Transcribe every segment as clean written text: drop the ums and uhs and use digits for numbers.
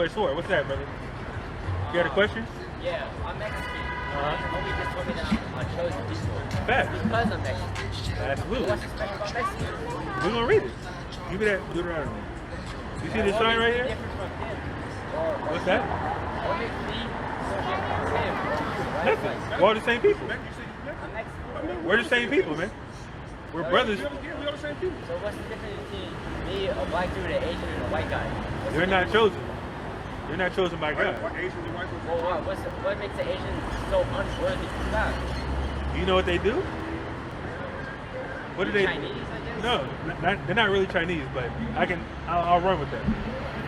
double-edged sword. What's that, brother? You got a question? Yeah, I'm Mexican. Homie just told me that I'm chosen people. Fact. Because I'm Mexican. Absolutely. What's special about Mexican? We're gonna read it. Give me that Deuteronomy. You see this sign right here? What's that? What makes me different from him? Nothing. We're all the same people. I'm Mexican. We're the same people, man. We're brothers. So what's the difference between me, a black dude, an Asian, and a white guy? You're not chosen. You're not chosen by God. Well, what makes an Asian so unworthy for God? Do you know what they do? What do they? Chinese, I guess? No, they're not really Chinese, but I'll run with that.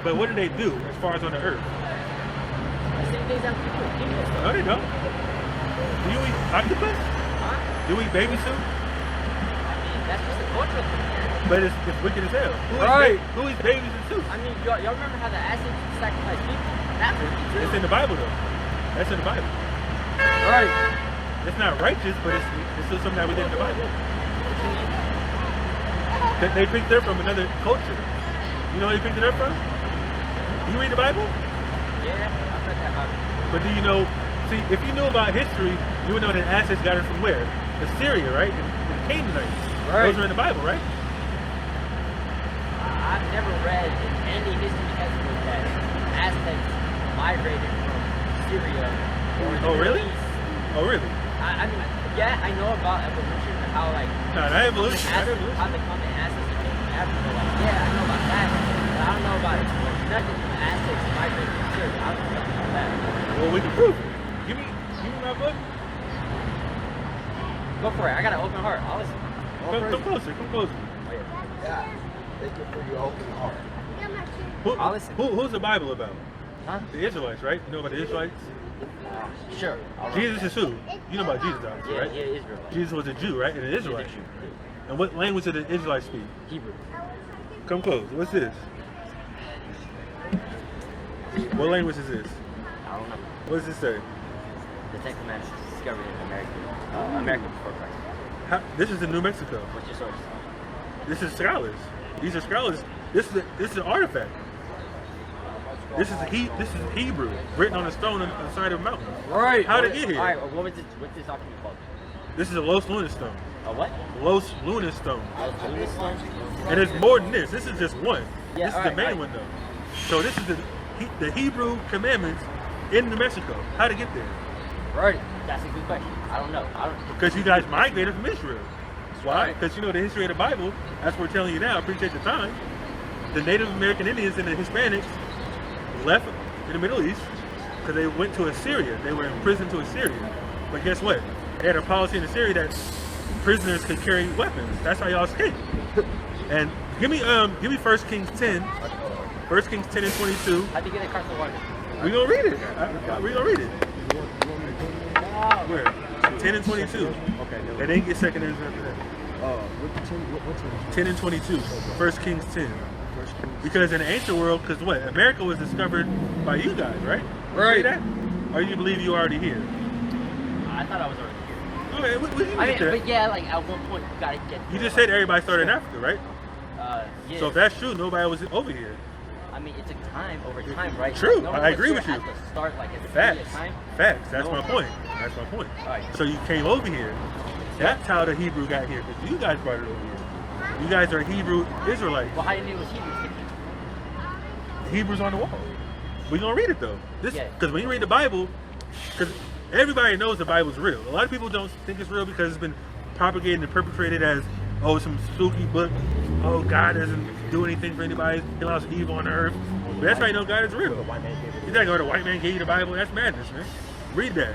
But what do they do as far as on the earth? The same things that people do. No, they don't. Do you eat octopus? Huh? Do you eat baby soup? I mean, that's just a cultural thing. But it's wicked as hell. Who eats babies and soup? I mean, y'all remember how the Aztecs sacrificed people? That movie too. It's in the Bible, though. That's in the Bible. Right. It's not righteous, but it's still something that we did in the Bible. They picked it up from another culture. You know where they picked it up from? You read the Bible? Yeah, I've read that Bible. But do you know, see, if you knew about history, you would know that Aztecs got it from where? Assyria, right? And Canaanites. Right. Those are in the Bible, right? I've never read any history textbook that Aztecs migrated from Syria or the Oh, really? Middle East. Oh, really? I mean, yeah, I know about evolution and how like No, not evolution. Not evolution. how the common ancestors came from Africa. Like, yeah, I know about that, but I don't know about nothing from the Aztecs migrated from Syria. I don't know nothing about that. Well, we can prove it. Give me my book. Go for it. I got an open heart. I'll listen. Come closer. Come closer. Yeah. Thank you for your open heart. I'll listen. Who's the Bible about? Huh? The Israelites, right? You know about the Israelites? Sure. Jesus is who? You know about Jesus, obviously, Yeah, right? yeah, Israel. Jesus was a Jew, right? And an Israelite. And what language did the Israelites speak? Hebrew. Come close. What's this? What language is this? I don't know. What does this say? The Ten Commandments discovered in America before Christ. This is in New Mexico. What's your source? This is scholars. These are scholars. This is an artifact. This is Hebrew, written on a stone on the side of a mountain. Right. How did it get here? All right, what's this document called? This is a Los Lunas stone. A what? Los Lunas stone. Lunas stone? And there's more than this. This is just one. Yeah, this is the main one, though. So this is the Hebrew commandments in New Mexico. How to get there? Right. That's a good question. I don't know. Because you guys migrated from Israel. Why? Because you know the history of the Bible. That's what we're telling you now. Appreciate the time. The Native American Indians and the Hispanics left in the Middle East because they went to Assyria. They were imprisoned to Assyria. But guess what? They had a policy in Assyria that prisoners could carry weapons. That's how y'all escaped. And give me 1 Kings 10. 1 Kings 10 and 22. How'd you get a Carson water? We gonna read it. We gonna read it. Where? 10 and 22. Okay. And then get secondaries after that. What 10 and 22. 1 Kings 10. Because in the ancient world, because what? America was discovered by you guys, right? Right. You say that? Or you believe you already here? I thought I was already here. Okay, we can I get mean, there. but yeah, like at one point you gotta get. You just said everybody started in Africa, right? Yeah. So if that's true, nobody was over here. I mean, it took time over time, right? True, Like, no one I was agree here with you. At the start, like at the Facts. beginning of time. Facts. That's No my one- point. That's my point. Alright. So you came over here. That's how the Hebrew got here, because you guys brought it over here. You guys are Hebrew Israelites. Well, how do you know it was Hebrew? The Hebrew's on the wall. We're gonna read it though. This Yeah. because when you read the Bible, because everybody knows the Bible's real. A lot of people don't think it's real because it's been propagated and perpetrated as some spooky book. Oh, God doesn't do anything for anybody. He allows evil on the earth. But that's how you know God is real. You gotta go, the white man gave you the Bible. That's madness, man. Read that.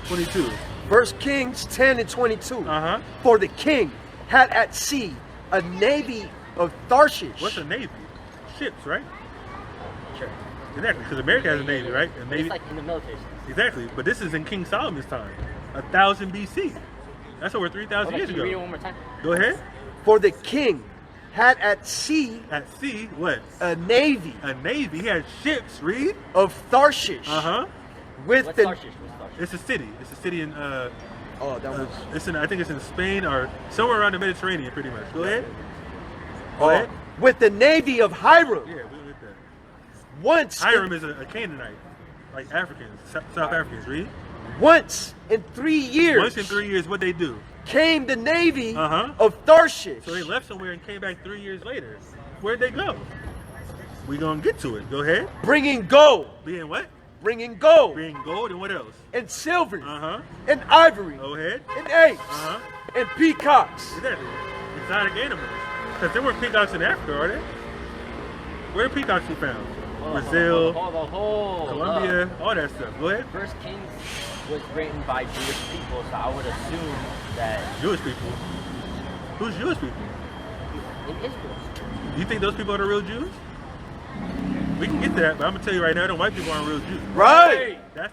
22. 1 Kings 10 and 22. Uh-huh. For the king had at sea a navy of Tarshish. What's a navy? Ships, right? Sure. Exactly, because America has a navy, right? And It's like in the military. Exactly, but this is in King Solomon's time, 1000 BC. That's over 3,000 Okay, years can you read it ago. one more time? Go ahead. For the king had at sea At sea, what? a navy A navy. He had ships. Read. of Tarshish. Uh-huh. With What's the Tarshish? What's Tarshish? It's a city. It's a city in oh, that was it's in, I think it's in Spain or somewhere around the Mediterranean, pretty much. Go ahead. Go ahead. with the navy of Hiram. Yeah, we look at that. Once, Hiram is a Canaanite, like Africans, South Africans. Read. once in 3 years, Once in 3 years, what they do? came the navy Uh-huh. of Tarshish. So they left somewhere and came back 3 years later. Where'd they go? We gonna get to it. Go ahead. bringing gold, Being what? bringing gold, Bringing gold and what else? and silver, Uh-huh. and ivory, Go ahead. and apes, Uh-huh. and peacocks. Exactly. Exotic animals. Because there weren't peacocks in Africa, are there? Where are peacocks we found? Brazil, Hold Colombia, all that stuff. Go ahead. First Kings was written by Jewish people, so I would assume that Jewish people. Who's Jewish people? in Israel. You think those people are the real Jews? We can get to that, but I'm gonna tell you right now, them white people aren't real Jews. Right. That's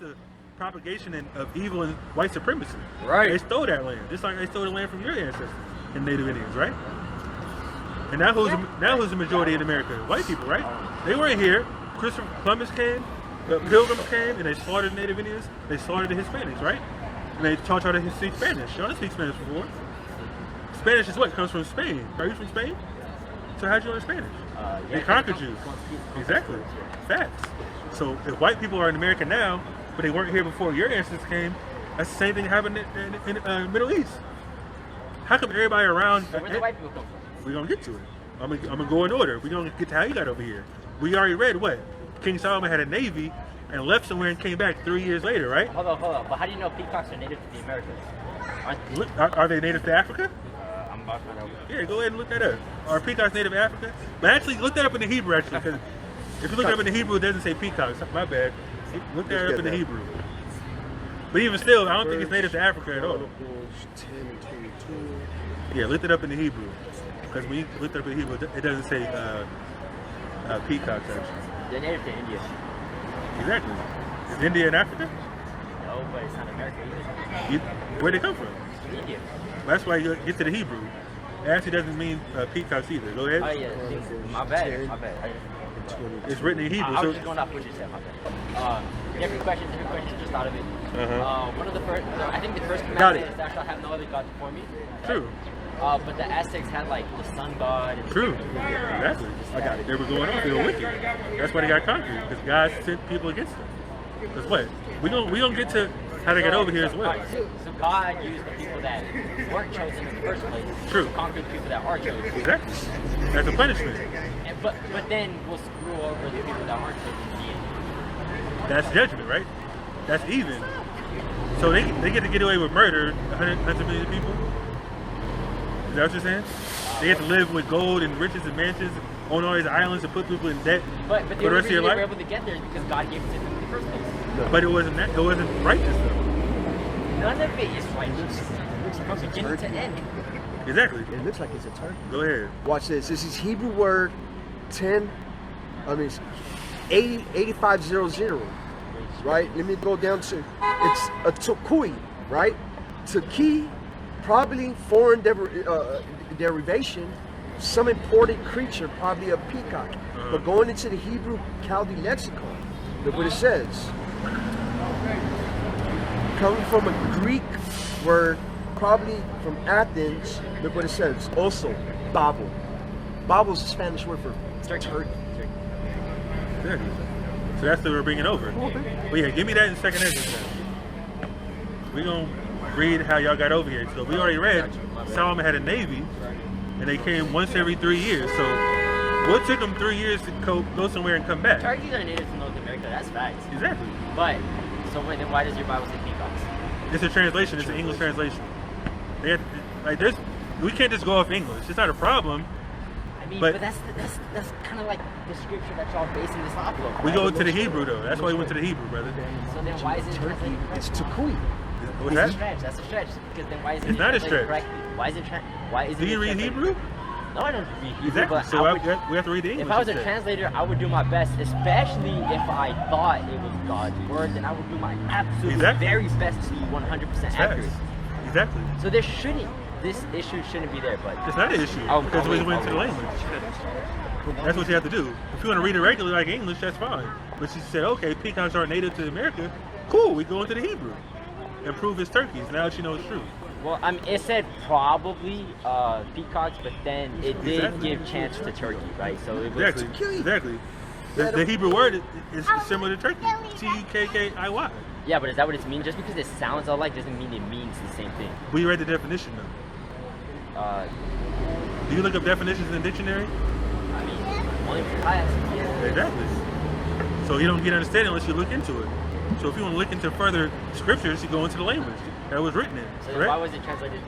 the propagation of evil and white supremacy. Right. They stole that land, just like they stole the land from your ancestors and Native Indians, right? And now who's the majority in America? White people, right? They weren't here. Christopher Columbus came, the Pilgrims came, and they slaughtered Native Indians. They slaughtered the Hispanics, right? And they taught y'all to speak Spanish. Y'all didn't speak Spanish before. Spanish is what comes from Spain. Are you from Spain? So how'd you learn Spanish? They conquered you. Exactly. Facts. So if white people are in America now, but they weren't here before your ancestors came, that's the same thing happened in the Middle East. How come everybody around? So where the white people come from? We're gonna get to it. I'm gonna go in order. We're gonna get to how you got over here. We already read what? King Solomon had a navy and left somewhere and came back 3 years later, right? Hold on. But how do you know peacocks are native to the Americas? Are they native to Africa? I'm about to find out. Yeah, go ahead and look that up. Are peacocks native to Africa? But actually, look that up in the Hebrew, actually, because if you look it up in the Hebrew, it doesn't say peacocks. My bad. Look that up in the Hebrew. But even still, I don't think it's native to Africa at all. 10 and 22. Yeah, look it up in the Hebrew. Because when you look it up in the Hebrew, it doesn't say peacocks, actually. They're native to India. Exactly. Is India in Africa? No, but it's not America either. Where'd they come from? India. That's why you get to the Hebrew. It actually doesn't mean peacocks either. Go ahead. Oh yeah, my bad. It's written in Hebrew. I So was just going off what you said, my bad. Different questions, just thought of it. One of the first, I think the first commandment is thou shalt have no other God before me. True. But the Aztecs had like the sun god. And True. Exactly. I got it. They were going off. They were wicked. That's why they got conquered. Because God sent people against them. Because what? We gonna get to how they got over here as well. Right, so God used the people that weren't chosen in the first place True. to conquer the people that are chosen. Exactly. That's a punishment. And, but then we'll screw over the people that aren't chosen in the end. That's judgment, right? That's even. So they get to get away with murder 100 million people? Is that what you're saying? They get to live with gold and riches and mansions, own all these islands and put people in debt But for the the only rest of your reason they were life? able to get there is because God gave it to them in the first place. But it wasn't righteous though. None of it is righteous. From beginning to end. Exactly. It looks like it's a turkey. Go ahead. Watch this. This is Hebrew word 8500. Right? Let me go down to, it's a tukui, right? Tuki, probably foreign derivation, some imported creature, probably a peacock. But going into the Hebrew Chaldee lexicon, look what it says. Coming from a Greek word, probably from Athens, look what it says. Also, Babel. Babel is a Spanish word for turkey. Exactly. So that's what we're bringing over. But yeah, give me that in second Ezra. We're going to read how y'all got over here. So we already read Solomon had a navy, and they came once every 3 years. So what took them 3 years to go somewhere and come back? Turkeys are native to North America, that's facts. Exactly. But, so then why does your Bible say peacocks? It's a translation. It's an English translation. They have to, we can't just go off English. It's not a problem. I mean, But- but that's kind of like the scripture that y'all basing this off of. We right? go to the Hebrew though. That's why we went to the Hebrew, brother. So then why is it Turkey, translated it's correctly? tukui. What's That's a that? stretch. That's a stretch. Because then why is it It's not a translated stretch. correctly? Why is it Do you read Hebrew? No, I don't read Hebrew. Exactly. But So we have to read the English. if I was a instead. translator, I would do my best, especially if I thought it was God's word, then I would do my absolute Exactly. very best to be 100% accurate. Exactly. So this issue shouldn't be there, but It's not an issue I'll because we wait, went I'll to the wait. language. That's what you have to do. If you want to read it regularly like English, that's fine. But she said, okay, peacocks aren't native to America. Cool, we go into the Hebrew and prove it's turkeys. Now that you know it's true. well, it said probably peacocks, but then it did Exactly. give chance to turkey, right? So it was Exactly. Exactly. The Hebrew word is similar to turkey. T-U-K-K-I-Y. Yeah, but is that what it means? Just because it sounds alike doesn't mean it means the same thing. We read the definition though. Do you look up definitions in the dictionary? I mean, only for class. Yeah. Exactly. So you don't get understanding unless you look into it. So if you want to look into further scriptures, you go into the language that was written in. So correct? why was it translated?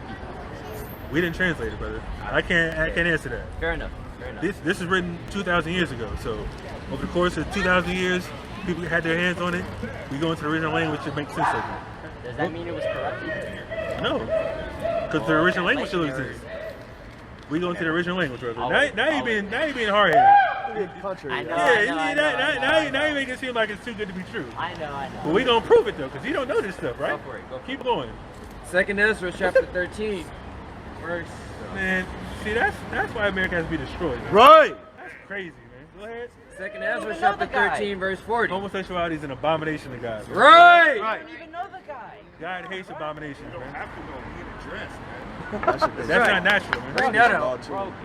We didn't translate it, brother. I can't answer that. Fair enough. Fair enough. This is written 2,000 years ago. So over the course of 2,000 years, people had their hands on it. We go into the original language to make sense of it. Does that mean it was corrupted? No, because the original language still exists. We go into the original language, brother. Now you're being hard-headed. Contrary. I know. Now you make it seem like it's too good to be true. I know. But we gonna prove it though, because you don't know this stuff, right? Go for it. Keep going. 2nd Ezra chapter 13, verse. Man, see that's why America has to be destroyed. Man. Right. That's crazy, man. Go ahead. 2nd even Ezra know chapter the guy. 13, verse 40. Homosexuality is an abomination to God. Man. Right. I don't even know the guy. God hates abominations, man. have to know get addressed, man. That's the thing. That's right. not natural, man. Bring that out.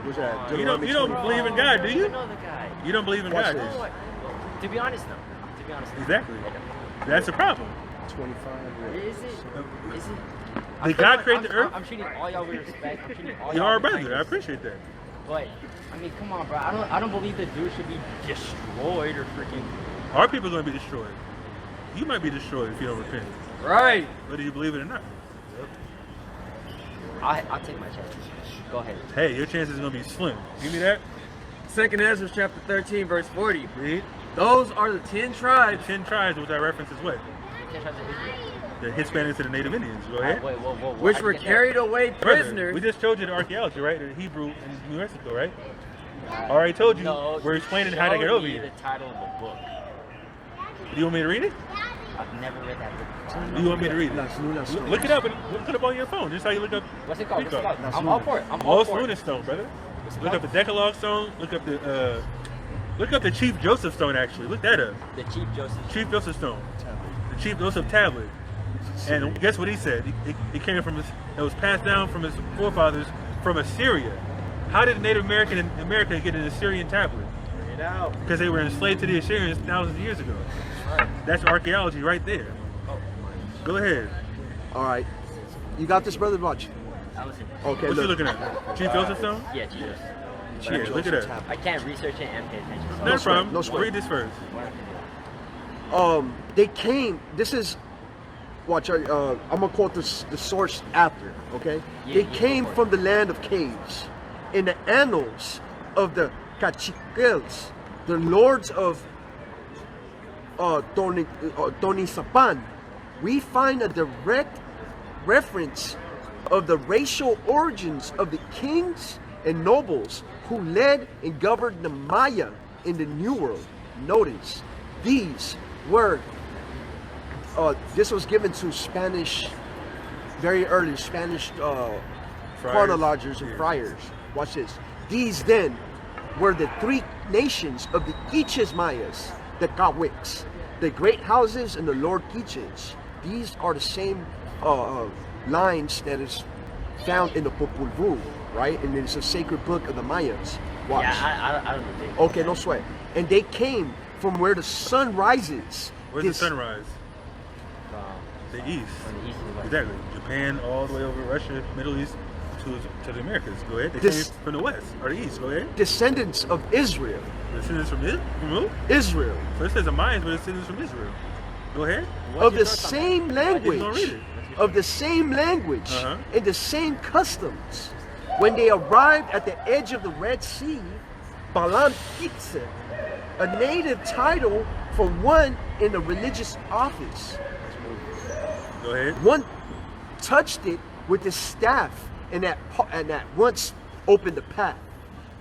What's that? You don't Deuteronomy believe in God, do I don't you? even know the guy. You don't believe in Watch God. this. do you? To be honest, no. To be honest, no. Exactly. I don't. That's the problem. 25. Is it? Did God create the earth? I'm treating all y'all with respect. I'm treating all You y'all are a with brother. kindness. I appreciate that. But I mean, come on, bro. I don't believe the dude should be destroyed or freaking. Our people are going to be destroyed. You might be destroyed if you don't repent, Right. whether you believe it or not. I'll take my chance. Go ahead. Hey, your chances are going to be slim. Give me that. 2nd Ezra chapter 13, verse 40. Read. Those are the 10 tribes. 10 tribes, which I reference is what? The Hispanics and the Native Indians. Go ahead. Wait, whoa. Which How'd were you get that? carried away Brother, prisoners. we just showed you the archaeology, right? The Hebrew in New Mexico, right? I already told you. No, We're explaining how to get show over me here. the title of the book. Do you want me to read it? I've never read that book. Do you want me to read Las Lunas it? Look it up and look it up on your phone. Just how you look up. What's it called? What's it called? That's I'm all for it. I'm all Most for it. Lunar Stone, brother. What's it Look up called? the Decalogue Stone. Look up the Chief Joseph Stone. Actually, look that up. The Chief Joseph. Chief Joseph Stone. The Chief Joseph Tablet. And guess what he said? It came from it was passed down from his forefathers from Assyria. How did the Native American in America get an Assyrian tablet? Bring it out. Because they were enslaved to the Assyrians thousands of years ago. That's archaeology right there. Go ahead. All right. You got this, brother? Watch. I was in. Okay, What you look. looking at? Chief Joseph Stone? Yeah, Chief Joseph. Yeah, look at that. I can't research it and pay attention. So No sweat, problem. no sweat. Read this first. They came. This is. Watch. I'm gonna quote the source after. Okay. Yeah, They yeah, came go for it. from the land of caves. In the annals of the Caciques, the lords of Tonisapan, we find a direct reference of the racial origins of the kings and nobles who led and governed the Maya in the New World. Notice, these were, this was given to Spanish, very early Spanish chronologers and friars. Watch this. These then were the three nations of the Quiches Mayas, the Cahuecs, the great houses, and the Lord Quiches. These are the same lines that is found in the Popol Vuh, right? And it's a sacred book of the Mayas. Watch. Yeah, I don't think. Okay, no sweat. And they came from where the sun rises. Where's the sunrise? The east. From the east and west. Exactly. Japan all the way over Russia, Middle East to the Americas. Go ahead. They This- came from the west or the east. Go ahead. Descendants of Israel. Descendants from who? Israel. So it says the Mayans were descendants from Israel. Go ahead. Of the same just gonna read language. it. Of the same language. Uh-huh. And the same customs. When they arrived at the edge of the Red Sea, Balam Kitse, a native title for one in a religious office. Go ahead. One touched it with his staff and at once opened the path,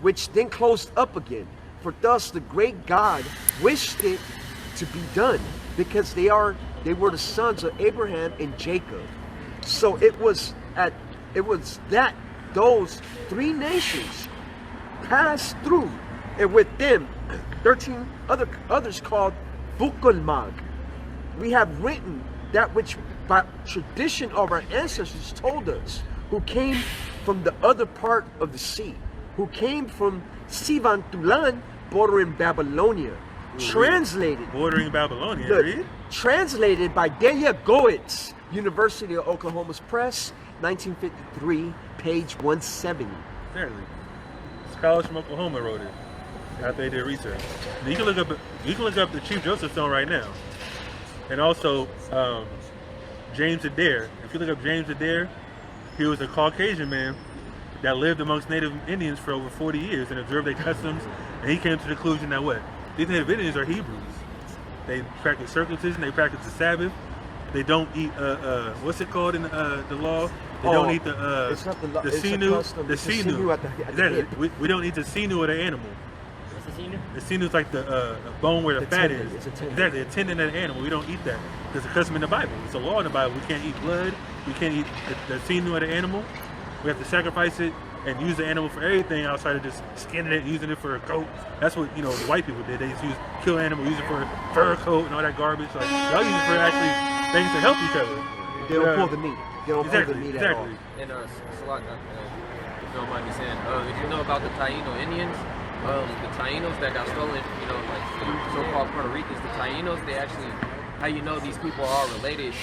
which then closed up again. For thus the great God wished it to be done, because they were the sons of Abraham and Jacob. So it was that those three nations passed through, and with them 13 others called Bukulmag. We have written that which by tradition of our ancestors told us, who came from the other part of the sea, who came from Sivan Tulan, bordering Babylonia, Translated. Bordering Babylonian. Look, Read. translated by Delia Goetz, University of Oklahoma's Press, 1953, page 170. Exactly. Scholars from Oklahoma wrote it after they did research. And you can look up the Chief Joseph Stone right now, and also James Adair. If you look up James Adair, he was a Caucasian man that lived amongst Native Indians for over 40 years and observed their customs, and he came to the conclusion that what? These Native Indians are Hebrews. They practice circumcision, they practice the Sabbath, they don't eat, what's it called in the law? They don't eat it's not the law, the it's a sinew. custom. The It's the sinew. sinew at the Exactly. hip. We don't eat the sinew of the animal. What's the scene? The sinew is like the bone where the fat tendon. is. It's a tendon. Exactly, a tendon of the animal. We don't eat that. There's a custom in the Bible. It's a law in the Bible. We can't eat blood. We can't eat the sinew of the animal. We have to sacrifice it and use the animal for everything outside of just skinning it, using it for a coat. That's what the white people did. They used to kill an animal, use it for a fur coat and all that garbage. Like y'all use it for actually things to help each other. They don't pull the meat. They don't pull the meat at all. And Salak, if you don't mind me saying, if you know about the Taino Indians, the Tainos that got stolen, like the so-called Puerto Ricans, the Tainos, they actually, how you know these people are related,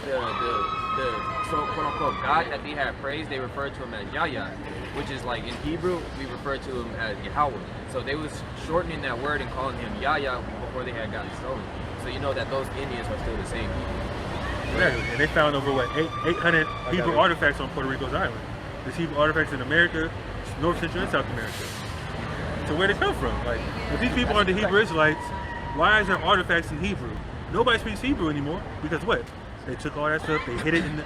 the so quote-unquote God that they had praised, they referred to him as Yahya, which is like in Hebrew, we refer to him as Yahweh. So they was shortening that word and calling him Yahya before they had gotten stolen. So you know that those Indians are still the same people. Exactly. And they found over 800 Hebrew artifacts on Puerto Rico's island. There's Hebrew artifacts in America, North, Central, and South America. So where they come from? Like, if these people are the Hebrew Israelites, why is there artifacts in Hebrew? Nobody speaks Hebrew anymore because what? They took all that stuff, they hid it in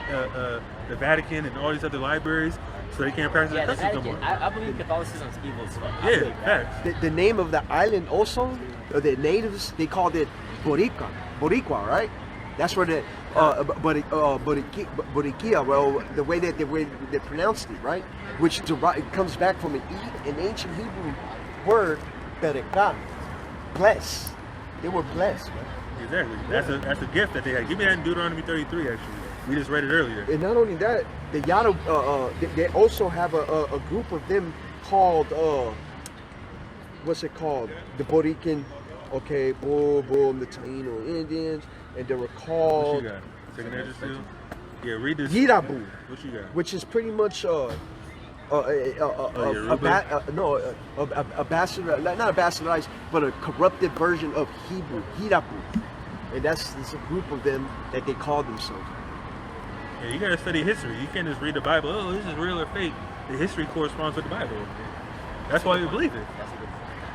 the Vatican and all these other libraries, so they can't practice Yeah, the the customs no Vatican. more. I believe Catholicism's evil as fuck. I Yeah, believe that. facts. The name of the island also, the natives, they called it Boricua, right? That's where the Borikia, well, the way they pronounced it, right? Which it comes back from an ancient Hebrew word, Bereka, bless. They were blessed, man. Exactly. That's a gift that they had. Give me that in Deuteronomy 33, actually. We just read it earlier. And not only that, the Yada, they also have a group of them called, what's it called? The Borican, okay, boom, the Taino Indians, and they were called What you got? Second address still? Yeah, read this. Yirabu, What you got? which is pretty much a bastard, not a bastardized, but a corrupted version of Hebrew, Hirabu. And that's a group of them that they call themselves. Yeah, you gotta study history. You can't just read the Bible. Oh, this is real or fake. The history corresponds with the Bible. That's why we believe it.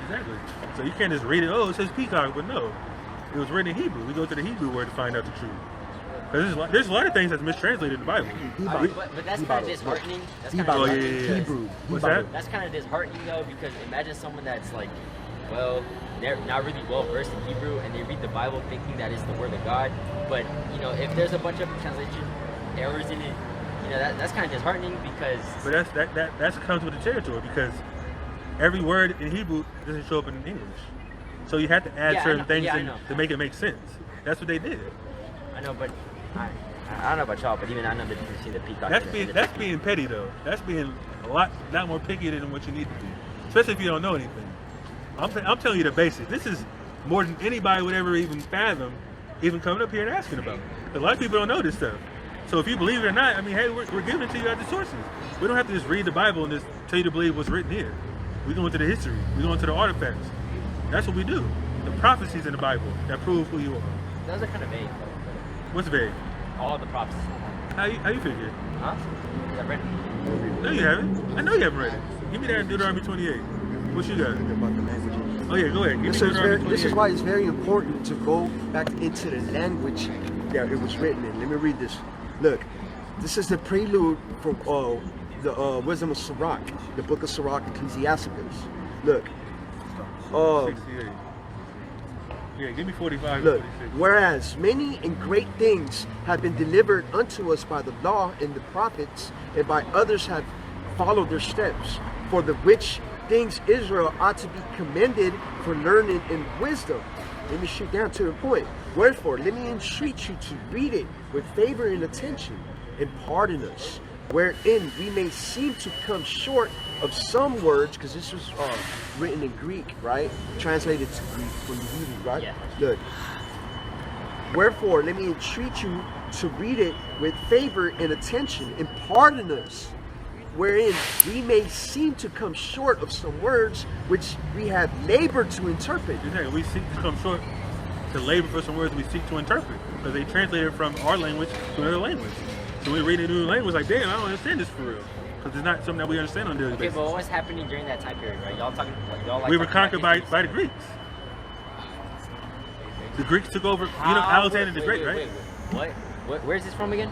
Exactly. So you can't just read it. Oh, it says peacock, but no, it was written in Hebrew. We go to the Hebrew word to find out the truth. Because there's a lot of things that's mistranslated in the Bible. But that's kind of disheartening. That's kind Oh, of yeah, disheartening. yeah, yeah. Hebrew. What's that? That's kind of disheartening though, because imagine someone that's like, well, they're not really well versed in Hebrew and they read the Bible thinking that it's the word of God. But if there's a bunch of translation errors in it, that's kind of disheartening because. But that comes with the territory because every word in Hebrew doesn't show up in English. So you have to add certain things in to make it make sense. That's what they did. I know, but I don't know about y'all, but even I know the difference between the peacock. That's being petty though. That's being a lot more picky than what you need to be, especially if you don't know anything. I'm telling you the basics. This is more than anybody would ever even fathom, even coming up here and asking about. A lot of people don't know this stuff. So if you believe it or not, I mean, hey, we're giving it to you at the sources. We don't have to just read the Bible and just tell you to believe what's written here. We go into the history. We go into the artifacts. That's what we do. The prophecies in the Bible that prove who you are. Those are kind of vague. What's vague? All the prophecies. How you figure? Huh? I've read it. No, you haven't. I know you haven't read it. Give me that in Deuteronomy 28. What you got? Oh yeah, go ahead. Give me Deuteronomy 28. This is why it's very important to go back into the language that it was written in. Let me read this. Look, this is the prelude for the Wisdom of Sirach, the book of Sirach, Ecclesiasticus. Look. 68. Yeah, give me 45 Look, and 46. whereas many and great things have been delivered unto us by the law and the prophets, and by others have followed their steps, for the which things Israel ought to be commended for learning and wisdom. Let me shoot down to the point. Wherefore, let me entreat you to read it with favor and attention, and pardon us, wherein we may seem to come short of some words, because this was written in Greek, right? Translated to Greek from the Hebrew, right? Yeah. Look. Wherefore, let me entreat you to read it with favor and attention, and pardon us, wherein we may seem to come short of some words which we have labored to interpret. Exactly. We seek to come short to labor for some words we seek to interpret, because they translated from our language to another language. So we read a new language like, damn, I don't understand this for real, because it's not something that we understand on a daily Okay, basis. but what was happening during that time period, right? Y'all talking, y'all like We were talking conquered about by the Greeks. The Greeks took over, Alexander the Great, right? What? Where's this from again?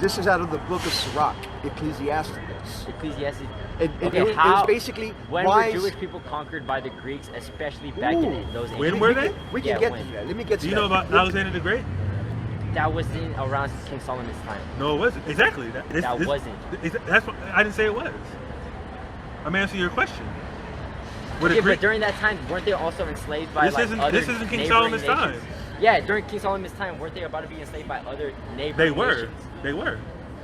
This is out of the book of Sirach, Ecclesiastes. Ecclesiastes. It was basically when wise. were Jewish people conquered by the Greeks, especially back in those ancient When were they? We can Yeah, get when? to that. Let me get to Do you that. know about Alexander the Great? That was in around King Solomon's time. No, it wasn't. Exactly. Wasn't. That's what I didn't say it was. I'm answering your question. Were the Yeah, Greek- but during that time, weren't they also enslaved by This isn't- other this isn't King neighboring Solomon's nations? time. Yeah, during King Solomon's time, weren't they about to be enslaved by other neighboring They were. nations? They were.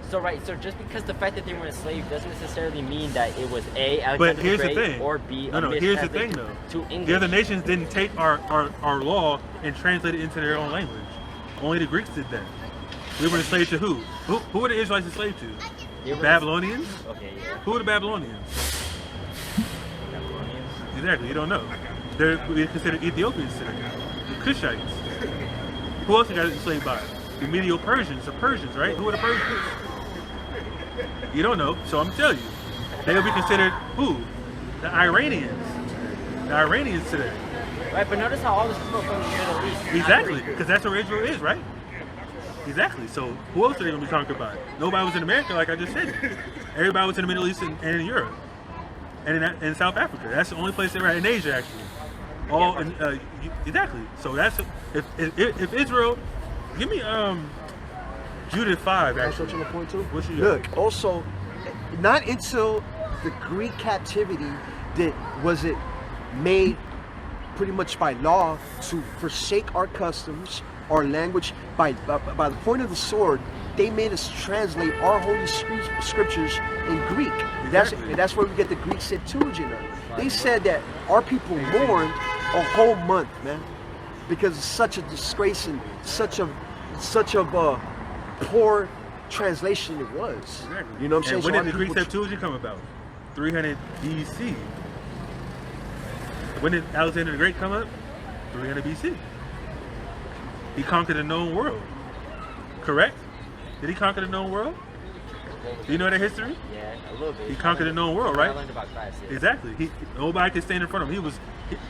So so just because the fact that they were enslaved doesn't necessarily mean that it was A, But Alexander here's the the Great, thing. or B, No, here's the thing though. to English. The other nations didn't take our law and translate it into their own language. Only the Greeks did that. We were enslaved to who? Who were the Israelites enslaved to? They The were- Babylonians? Okay, yeah. Who were the Babylonians? Babylonians. Exactly, you don't know. We consider Ethiopians today. The Cushites. Who else we got enslaved by? The Medo-Persians, the Persians, right? Who are the Persians? You don't know, so I'm telling you. They would be considered who? The Iranians. The Iranians today. Right, but notice how all this people from the Middle East. not Exactly, Greek. because that's where Israel is, right? Exactly. So who else are they going to be conquered by? Nobody was in America, like I just said. Everybody was in the Middle East and in Europe, and in South Africa. That's the only place they were at in Asia, actually. All in, exactly. So that's if Israel. Give me Judith 5. That's Actually, what you're going to point to? What you Look, also, not until the Greek captivity was it made pretty much by law to forsake our customs, our language. By the point of the sword, they made us translate our holy scriptures in Greek. That's where we get the Greek Septuagint. They said that our people mourned a whole month, man, because it's such a disgrace and such a poor translation it was. exactly. You know what I'm saying? And when So did the our Greek people- Septuagint come about? 300 BC. When did Alexander the Great come up? 300 BC. He conquered the known world. Correct? Did he conquer the known world? Do you know that history? Yeah, a little bit. He conquered the known world, I right? learned about Christ. Yeah. Exactly. Nobody could stand in front of him.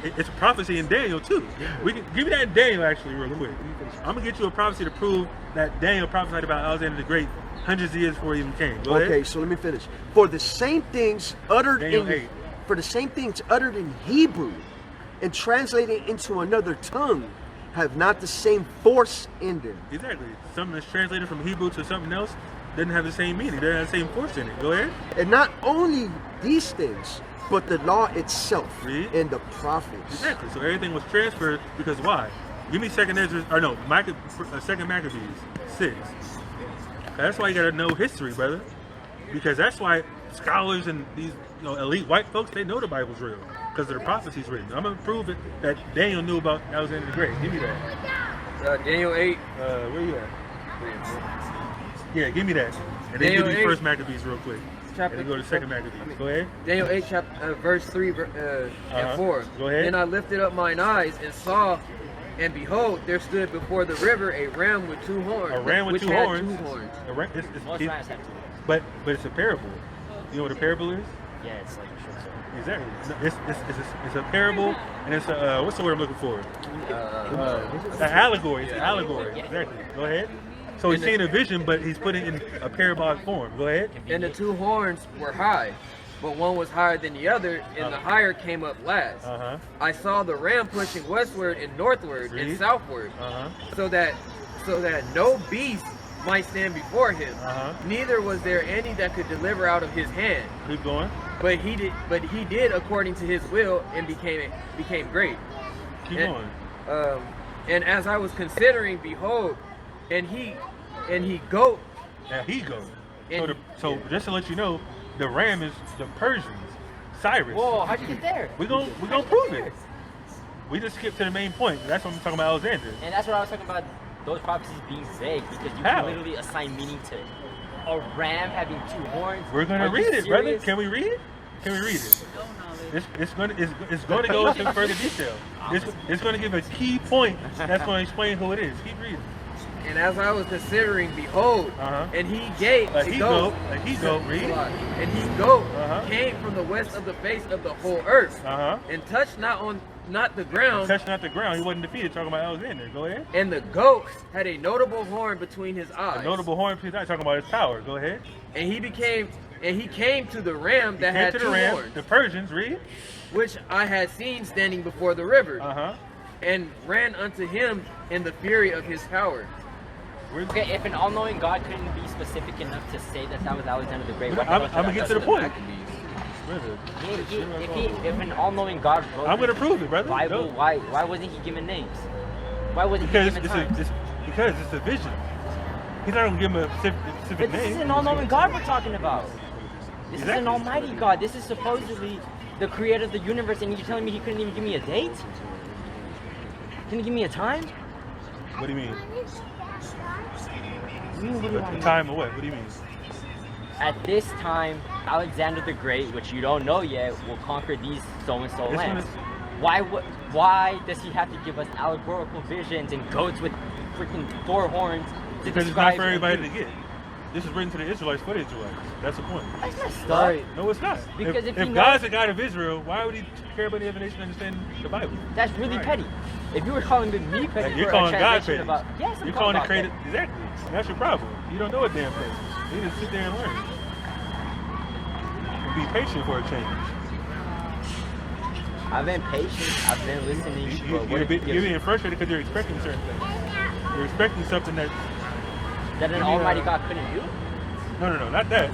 It's a prophecy in Daniel too. We can give me that in Daniel actually real quick. I'm gonna get you a prophecy to prove that Daniel prophesied about Alexander the Great hundreds of years before he even came. Go Okay, ahead. so let me finish. For the same things uttered Daniel 8. in Hebrew and translated into another tongue have not the same force in them. Exactly. Something that's translated from Hebrew to something else doesn't have the same meaning. Doesn't have the same force in it. Go ahead. And not only these things, but the law itself Read. and the prophets. Exactly. So everything was transferred because why? Give me Second Maccabees 6. That's why you gotta know history, brother. Because that's why scholars and these elite white folks, they know the Bible's real because of the prophecies written. I'm gonna prove it that Daniel knew about Alexander the Great. Give me that. Daniel 8. Where you at? Yeah, give me that. And then Daniel give me 8. First Maccabees real quick. Chapter- And then go to Second Maccabees. Go ahead. Daniel 8, verse 3 and 4. Go ahead. Then I lifted up mine eyes and saw, and behold, there stood before the river a ram with two horns. A ram with which two had horns. two horns. Most rams have two. But it's a parable. You know what a parable is? Yeah, it's like a short sword. Exactly. It's a parable, and it's a what's the word I'm looking for? An allegory. It's an allegory. Exactly. Go ahead. So he's seeing a vision, but he's putting it in a parabolic form. Go ahead. And the two horns were high, but one was higher than the other, and the higher came up last. Uh-huh. I saw the ram pushing westward and northward Read. and southward, Uh-huh. so that no beast might stand before him. Uh-huh. Neither was there any that could deliver out of his hand. Keep going. But he did according to his will and became great. Keep And- going. And as I was considering, behold, and he goat Now he goes. So just to let you know, the ram is the Persians, Cyrus. Whoa, how'd you get there? We gonna prove it. We just skipped to the main point. That's what I'm talking about, Alexander. And that's what I was talking about, those prophecies being vague, because you How? can literally assign meaning to a ram having 2 horns. We're gonna read it, brother. Can we read it? Can we read it? It's going to go into further detail. It's going to give a key point that's going to explain who it is. Keep reading. And as I was considering, behold, and he gave A he-goat, read. And he goat came from the west of the face of the whole earth, and touched not the ground. Touched not the ground. He wasn't defeated. Talking about Alexander. Go ahead. And the goat had a notable horn between his eyes. A notable horn between his eyes. Talking about his power. Go ahead. And he came to the ram that had 2 horns. The Persians, read. Which I had seen standing before the river, and ran unto him in the fury of his power. Okay, if an all-knowing God couldn't be specific enough to say that was Alexander the Great, I'm gonna get to the point. If an all-knowing God wrote I'm gonna prove it, brother. Bible, why wasn't he given names? Why wasn't he given times? Because it's a vision. He's not gonna give him a specific But name. this is an all-knowing God we're talking about. This is an almighty God. This is supposedly the creator of the universe, and you're telling me he couldn't even give me a date? Can you give me a time? What do you mean? A time or what? What do you mean? At this time, Alexander the Great, which you don't know yet, will conquer these so-and-so lands. Why does he have to give us allegorical visions and goats with freaking 4 horns? Because it's not for everybody to get. This is written to the Israelites for the Israelites. That's the point. That's messed up. No, it's not. Because if God's the God of Israel, why would he care about the other nation understanding the Bible? That's really petty. If you were calling me petty, you're calling God petty. Yes, I'm you're calling it petty. Exactly. That's your problem. You don't know a damn thing. You need to sit there and learn. And be patient for a change. I've been patient. I've been listening. You're being frustrated because you're expecting certain things. You're expecting something that an almighty God couldn't do? No, not that.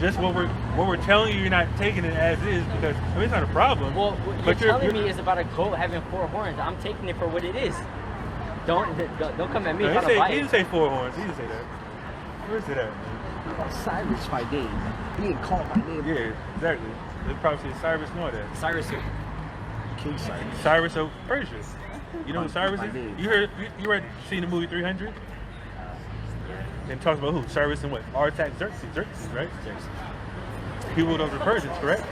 Just what we're telling you, you're not taking it as is because it's not a problem. Well, what you're telling me is about a goat having 4 horns. I'm taking it for what it is. Don't come at me. No, he didn't say 4 horns. He didn't say that. Where's it at? Cyrus by name, being called by name. Yeah, exactly. The prophecy is Cyrus know that. Cyrus who? King Cyrus. Cyrus of Persia. You know who Cyrus is? You seen the movie 300? And talks about who? Cyrus and what? Artaxerxes, right? Xerxes. He ruled over the Persians, correct?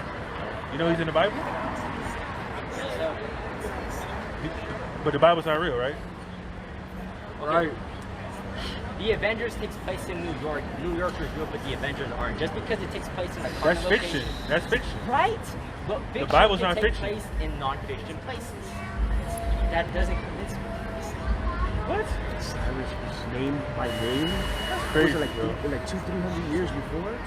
You know he's in the Bible? But the Bible's not real, right? Right. The Avengers takes place in New York. New Yorkers do it, but the Avengers aren't. Just because it takes place in a That's fiction. That's fiction. Right. But fiction the Bible's can not take fiction. place in non-fiction places. That doesn't convince me. What? Cyrus was named by name? That's crazy, was it like 200-300 years before?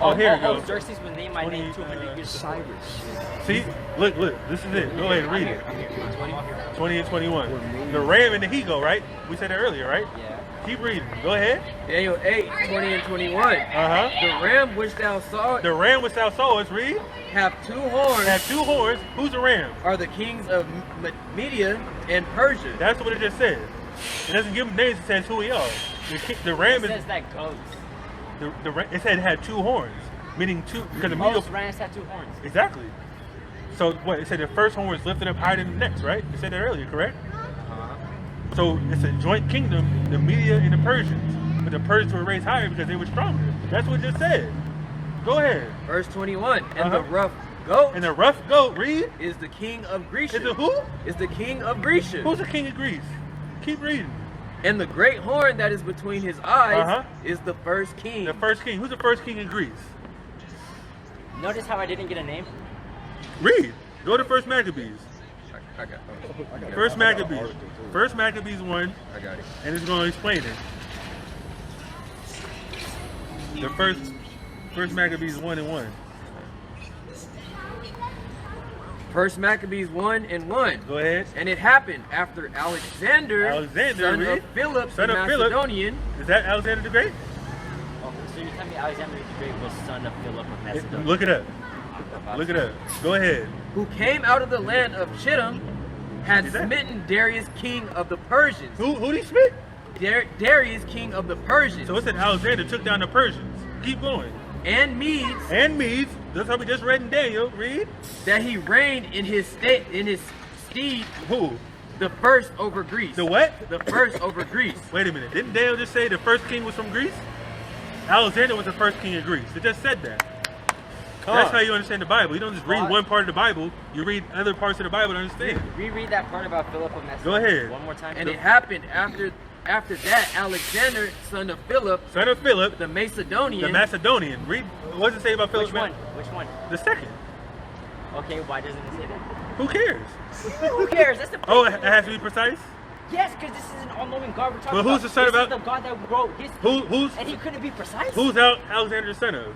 Oh, here it goes. Xerxes was named by name 200 years before. Cyrus. See? Look. This is it. Go ahead and read it. 20 and 21. The ram and the he-goat, right? We said that earlier, right? Yeah. Keep reading. Go ahead. Daniel 8, 20 and 21. The ram which thou sawest. The ram which thou sawest, read. Have 2 horns. Have 2 horns. Who's the ram? Are the kings of Media and Persia. That's what it just says. It doesn't give them names. It says who he are. The ram It says that goats. It said it had 2 horns, meaning 2 because the Most rams had 2 horns. Exactly. So what? It said the first horn was lifted up higher than the next, right? It said that earlier, correct? So it's a joint kingdom, the Media and the Persians. But the Persians were raised higher because they were stronger. That's what it just said. Go ahead. Verse 21. And the rough goat. And the rough goat, read. Is the king of Greece. Is it who? Is the king of Greece. Who's the king of Greece? Keep reading. And the great horn that is between his eyes is the first king. The first king. Who's the first king of Greece? Notice how I didn't get a name? Read. Go to First Maccabees. I got it. First Maccabees. First Maccabees 1. I got it. And it's going to explain it. The first Maccabees 1 and 1. First Maccabees 1 and 1. Go ahead. And it happened after Alexander son of Philip the Macedonian. Is that Alexander the Great? Okay, so you're telling me Alexander the Great was son of Philip of Macedonia? Look it up. Look it up. Go ahead. Who came out of the land of Chittim, had smitten Darius king of the Persians. Who did he smite? Darius, king of the Persians, So it said Alexander took down the Persians. Keep going. and Medes, And Medes. That's how we just read in Daniel. Read. that he reigned in his stead, Who? the first over Greece. The what? The first over Greece. Wait a minute. Didn't Daniel just say the first king was from Greece? Alexander was the first king of Greece. It just said that. That's how you understand the Bible. You don't just read What? one part of the Bible. You read other parts of the Bible to understand. Reread that part about Philip of Macedonia. Go ahead. One more time. And it happened after that, Alexander, son of Philip, Son of Philip, the Macedonian. the Macedonian. Read. What does it say about Philip? Which one? Which one? The second. Okay, why doesn't it say that? Who cares? Who cares? That's the Oh, point. it has to be precise. Yes, because this is an all-knowing God we're talking But about. who's the son this of is the God that wrote history. Who's And he couldn't be precise? Alexander's son of?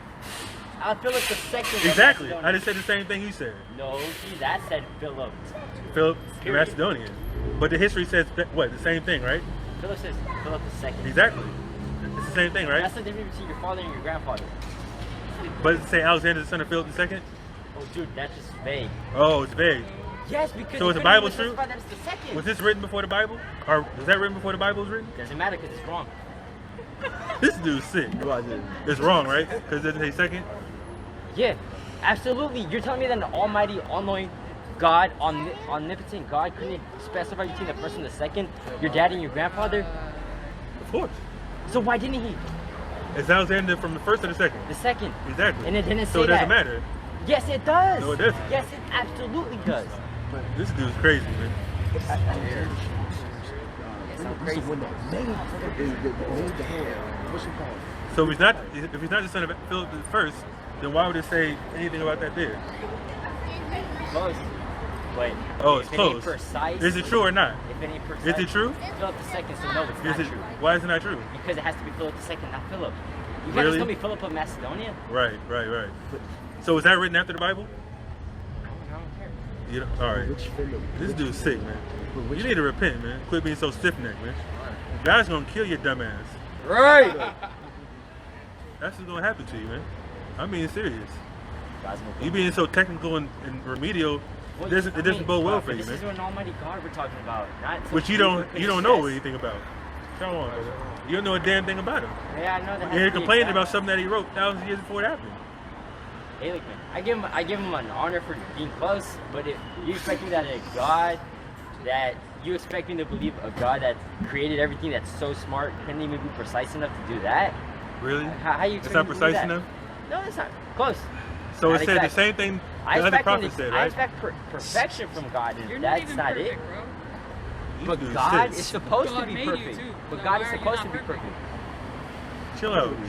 Philip the second. of Exactly. Macedonia. I just said the same thing you said. No, see, that said Philip. Philip the Period. Macedonian. But the history says that, what? The same thing, right? Philip says Philip the second. Exactly. It's the same thing, right? That's the difference between your father and your grandfather. But does it say Alexander's the son of Philip II? Oh, dude, that's just vague. Oh, it's vague. Yes, because So he is the couldn't Bible even true? specify that it's the second. Was this written before the Bible? Or was that written before the Bible was written? Doesn't matter because it's wrong. This dude's sick. It's wrong, right? Because it doesn't say second? Yeah, absolutely. You're telling me that an almighty, all-knowing God, omnipotent God couldn't specify between the first and the second, your dad and your grandfather? Of course. So why didn't he? Is Alexander from the first or the second? The second. Exactly. And it didn't say So it doesn't that. matter. Yes, it does. No, it doesn't. Yes, it absolutely does. This dude's crazy, man. Yes, I'm crazy. When they made the hand, what's it called? So if he's not the son of Philip the first, then why would it say anything about that there? Close. Wait. Oh, it's if it ain't close. precise, Is it true or not? If it ain't precise. Is it true? Philip the second, so no, it's not Is it? true. Why is it not true? Because it has to be Philip the second, not Philip. You can't Really? just tell me Philip of Macedonia. Right. So was that written after the Bible? I don't care. You know, all right. Which Philip? This dude's sick, man. Which You need to repent, man. Quit being so stiff-necked, man. God's gonna kill your dumb ass. Right. That's what's gonna happen to you, man. I'm being serious. God's no You being so technical and remedial, it doesn't bode well for you, This is man. an almighty God we're talking about. Not some Which you dude don't who couldn't know guess. anything about. Come on, brother. You don't know a damn thing about him. Yeah, I know that. And you're complaining about something that he wrote thousands of years before it happened. Hey, look, man. I give him an honor for being close, but if you expect me you expect me to believe a God that created everything that's so smart couldn't even be precise enough to do that? Really? How you It's expect not me to believe precise that? enough? No, it's not. Close. So Not it said the exact. same thing I the other expect, prophets said, I right? expect perfection from God, and You're not that's even not perfect, it. bro. These But dudes God sick. is supposed God to be made you perfect. too. But So God why is are you supposed not to be perfect? perfect.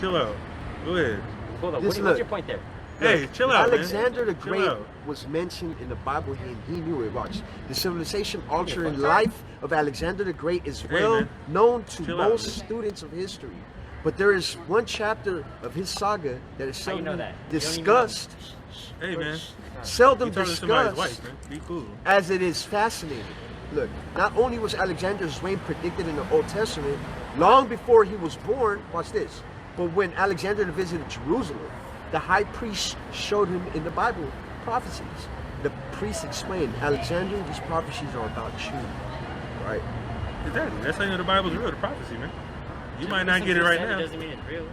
Chill out. Go ahead. Hold on. Listen, What's look. your point there? Hey, chill out, Alexander the man. Chill Great out. was mentioned in the Bible, and he knew it. Watch. The civilization, culture, and life of Alexander the Great is Hey, well man. known to Chill out, most man. students of history. But there is one chapter of his saga that is How you know seldom that? You don't even know. discussed. Hey, man. Seldom You talking to somebody's discussed. wife, man. Be cool. As it is fascinating. Look, not only was Alexander's reign predicted in the Old Testament long before he was born, watch this, but when Alexander visited Jerusalem, the high priest showed him in the Bible prophecies. The priest explained, Alexander, these prophecies are about you. Right? Exactly. That's how you know the Bible's real, the prophecy, man. You might not Listen get to it right said now. Doesn't mean it's real.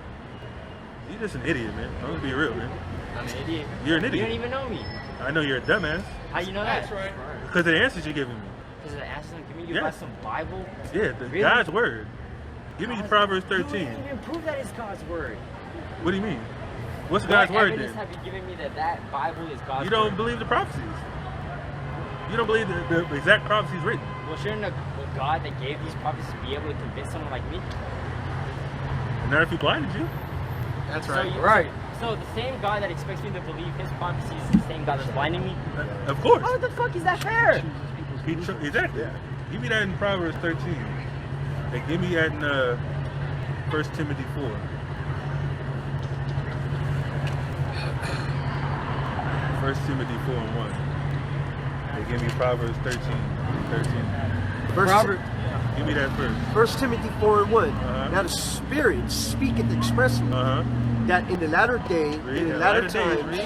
You're just an idiot, man. I'm gonna be real, man. I'm an idiot. You're an You idiot. don't even know me. I know you're a dumbass How you know that? That's right. because of the answers you're giving me. Because the answers I'm giving you Yeah. about some Bible. Yeah, Really? God's word. Give me Proverbs You 13. didn't even prove that it's God's word. What do you mean? What's God's What word evidence then? have you given me that Bible is God's You don't word? believe the prophecies. You don't believe the exact prophecies written. Well, shouldn't a God that gave these prophecies be able to convince someone like me? Not if he blinded you. That's So right. you- Right. So the same God that expects me to believe his prophecies is the same God that's blinding me? Of course. How the fuck is that fair? Exactly. Give me that in Proverbs 13. And give me that in 1 Timothy 4. 1 Timothy 4 and 1. They give me Proverbs 13. Verse, Give me that first. 1 Timothy 4 and 1. Uh-huh. Now the Spirit speaketh expressly that in the latter day, Read in the that. latter Latter days,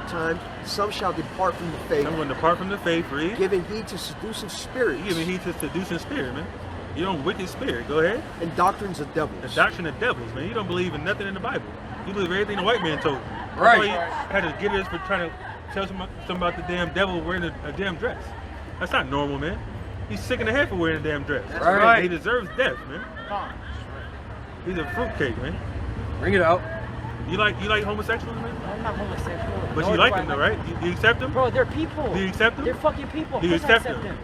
time, some shall depart from the faith, I'm going to depart from the faith, read. giving heed to seducing spirits, You giving heed to seducing spirit, man. You don't wicked spirit. Go ahead. And doctrines of The devils. doctrine of devils, man. You don't believe in nothing in the Bible. You believe everything the white man told you. That's Right. why you had to get us for trying to tell something about the damn devil wearing a damn dress. That's not normal, man. He's sick in the head for wearing a damn dress. That's right. He deserves death, man. He's a fruitcake, man. Bring it out. You like homosexuals, man? I'm not homosexual. But Nor you do like I them though, right? You accept them? Bro, they're people. Do you accept them? They're fucking people. Do you Of course I accept them?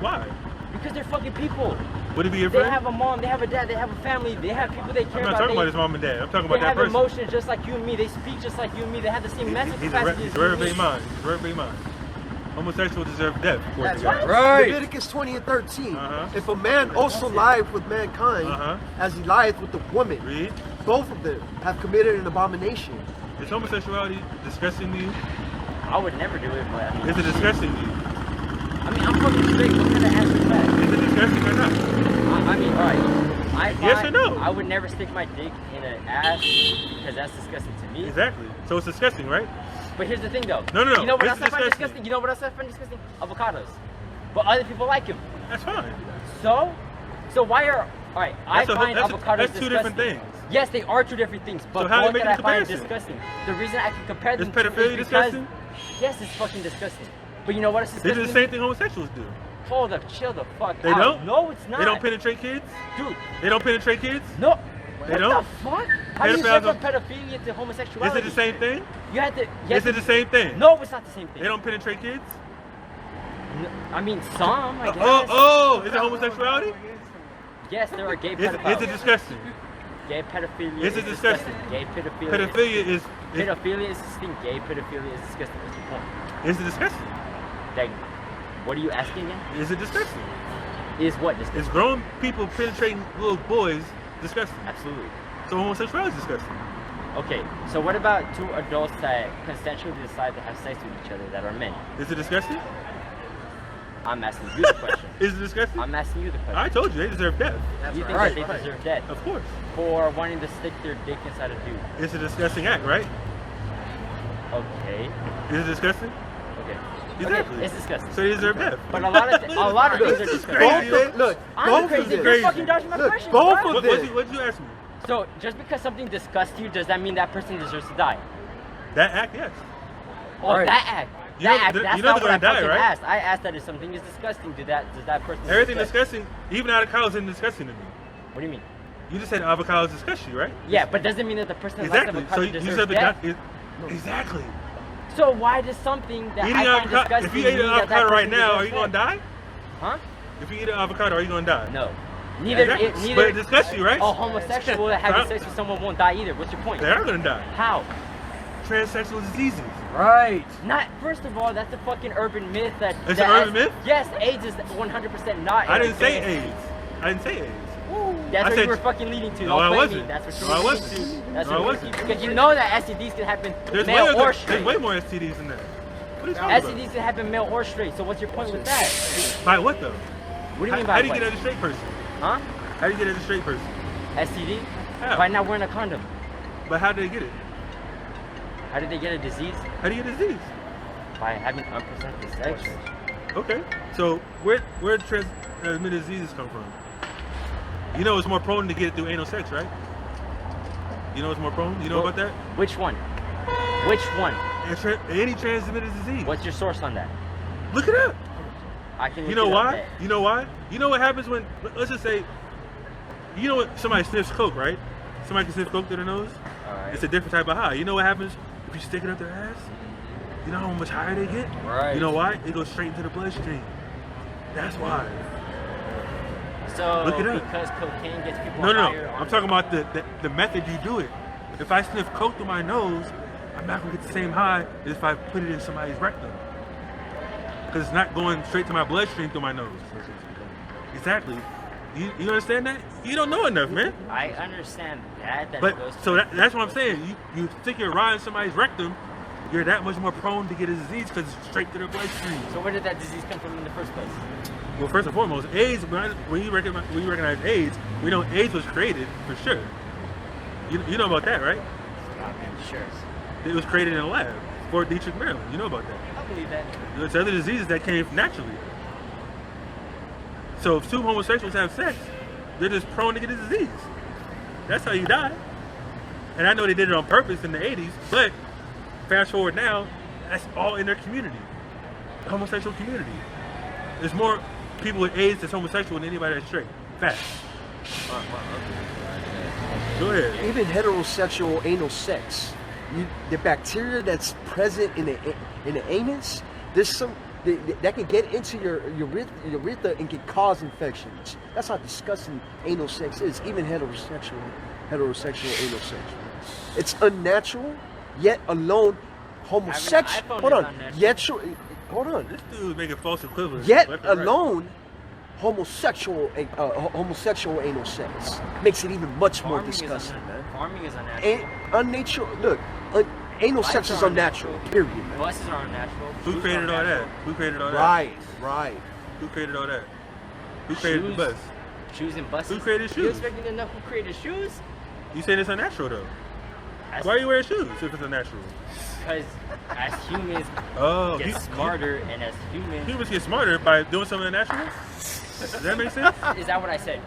Why? Because they're fucking people. Would it be your They friend? have a mom, they have a dad, they have a family, they have people they care I'm not about. talking They- about his mom and dad. I'm talking They about that have person. emotions just like you and me. They speak just like you and me. They have the same mental He's capacity. a as you and reprobate me. mind. He's a reprobate mind. Homosexuals deserve death. according to God. Right. Leviticus 20 and 13. Uh-huh. If a man also lieth with mankind, Uh-huh. as he lieth with the woman, Read. both of them have committed an abomination. Is homosexuality disgusting to you? I would never do it, but I mean, Is it disgusting to you? I'm fucking straight. What kind of answer is that? Is it disgusting or not? I mean, alright. Yes or no? I would never stick my dick in an ass because that's disgusting to me. Exactly. So it's disgusting, right? But here's the thing though. No. You know what It's else I find disgusting. disgusting? You know what else I find disgusting? Avocados. But other people like them. That's fine. So why are alright, I find avocados that's disgusting. two different things. Yes, they are two different things, but So how do you both make that a I find comparison? disgusting. The reason I can compare them Is to pedophilia is because disgusting? yes, it's fucking disgusting. But you know what else is They do disgusting? the same thing homosexuals do. Hold up, chill the fuck They out. don't? No, it's not. They don't penetrate kids? Dude, They don't penetrate kids? no. They What don't? the fuck? How do you Pedophiles jump don't- from pedophilia to homosexuality? Is it the same thing? You had to. You had Is it to- the same thing? No, it's not the same thing. They don't penetrate kids? I mean, some, I guess. Is it homosexuality? Yes, there are gay Is pedophiles. it disgusting? Gay pedophilia Is it disgusting? Gay pedophilia. Pedophilia is Pedophilia is disgusting. Gay pedophilia is disgusting. What's your point? is it disgusting? Like, what are you asking again? Is it disgusting? Is what disgusting? Is grown people penetrating little boys disgusting? Absolutely. So homosexuality is disgusting. Okay, so what about two adults that consensually decide to have sex with each other that are men? Is it disgusting? I'm asking you the question. Is it disgusting? I'm asking you the question. I told you they deserve death. You think right. that they deserve death Of course. for wanting to stick their dick inside a dude? It's a disgusting act, right? Okay. Is it disgusting? Okay. Exactly. Okay, it's disgusting. So they deserve death. But a lot of things are This is disgusting. crazy, man. Look, I'm both crazy. of You're them. fucking dodging my Look, question. both bro. of them. What'd you ask me? So just because something disgusts you, does that mean that person deserves to die? That act, yes. Oh, Right. that act. You know- That act. you That's know not they're what I gonna die, fucking right? asked. I asked that if something is disgusting, does that person? Everything disgust- disgusting, even avocado isn't disgusting to me. What do you mean? You just said avocados disgust you, right? Yeah, but doesn't mean that the person that Exactly. likes So avocado you deserves said the death. exactly. So why does something that Eating I find avocado. disgusting If you ate mean an that avocado right person now, are deserves you gonna death? die? Huh? If you eat an avocado, are you gonna die? No. Neither. Exactly. But it disgusts you, right? A homosexual that having sex with someone won't die either. What's your point? They are gonna die. How? Transsexual diseases. Right. Not. First of all, that's a fucking urban myth. It's that an urban myth? Yes, AIDS is 100% not. I didn't say advanced. AIDS. I didn't say AIDS. That's I what said- you were fucking leading to. No, Don't I blame wasn't. me. That's what you No, were I leading wasn't. to. That's No, I what you were wasn't. leading to. Because you know that STDs can happen There's male or there's straight. way more STDs than that. What are you talking STDs about? can happen male or straight. So what's your point with that? By what though? What do you mean How by do you what? get as a straight person? Huh? How do you get as a straight person? STD? How? By not wearing a condom. But how did they get it? How did they get a disease? How do you get a disease? By having unprotected sex. Okay. So where transmitted diseases come from? You know it's more prone to get it through anal sex, right? You know it's more prone? You know about that? Which one? Which one? Any transmitted disease. What's your source on that? Look it up. I can. You look know it up why? there. You know why? You know what happens when, let's just say, you know what, somebody sniffs coke, right? Somebody can sniff coke through their nose. Alright. It's a different type of high. You know what happens if you stick it up their ass? You know how much higher they get? Right. You know why? It goes straight into the bloodstream. That's why. So Look it up. because cocaine gets people No. higher I'm talking about the method you do it. If I sniff coke through my nose, I'm not gonna get the same high as if I put it in somebody's rectum. Because it's not going straight to my bloodstream through my nose. Exactly. You understand that? You don't know enough, man. I understand that. That But it goes so to that's what I'm saying. You stick your rod in somebody's rectum, you're that much more prone to get a disease because it's straight to their bloodstream. So where did that disease come from in the first place? Well, first and foremost, AIDS. When you recognize AIDS, we know AIDS was created for sure. You know about that, right? Sure. It was created in a lab, Fort Detrick, Maryland. You know about that. I believe that. There's other diseases that came naturally. So if two homosexuals have sex, they're just prone to get a disease. That's how you die. And I know they did it on purpose in the 80s, but fast forward now, that's all in their community. The homosexual community. There's more people with AIDS that's homosexual than anybody that's straight. Facts. Go ahead. Even heterosexual anal sex, the bacteria that's present in the anus, there's some that can get into your urethra and can cause infections. That's how disgusting anal sex is. Even heterosexual anal sex. It's unnatural, yet alone homosexual. Hold on. Hold on. This dude's making false equivalents. Yet alone, homosexual anal sex makes it even much more disgusting, man. Farming is unnatural. Unnatural. Look, anal sex is unnatural. Period, man. Buses are unnatural. Who created all that? Who created all that? Right. Who created all that? Who created the bus? Shoes and buses. Who created You shoes? expecting to know who created shoes? You saying it's unnatural though? Why are you wearing shoes if it's unnatural? Because as humans get smarter, and as humans get smarter by doing something unnatural? Does that make sense? Is that what I said?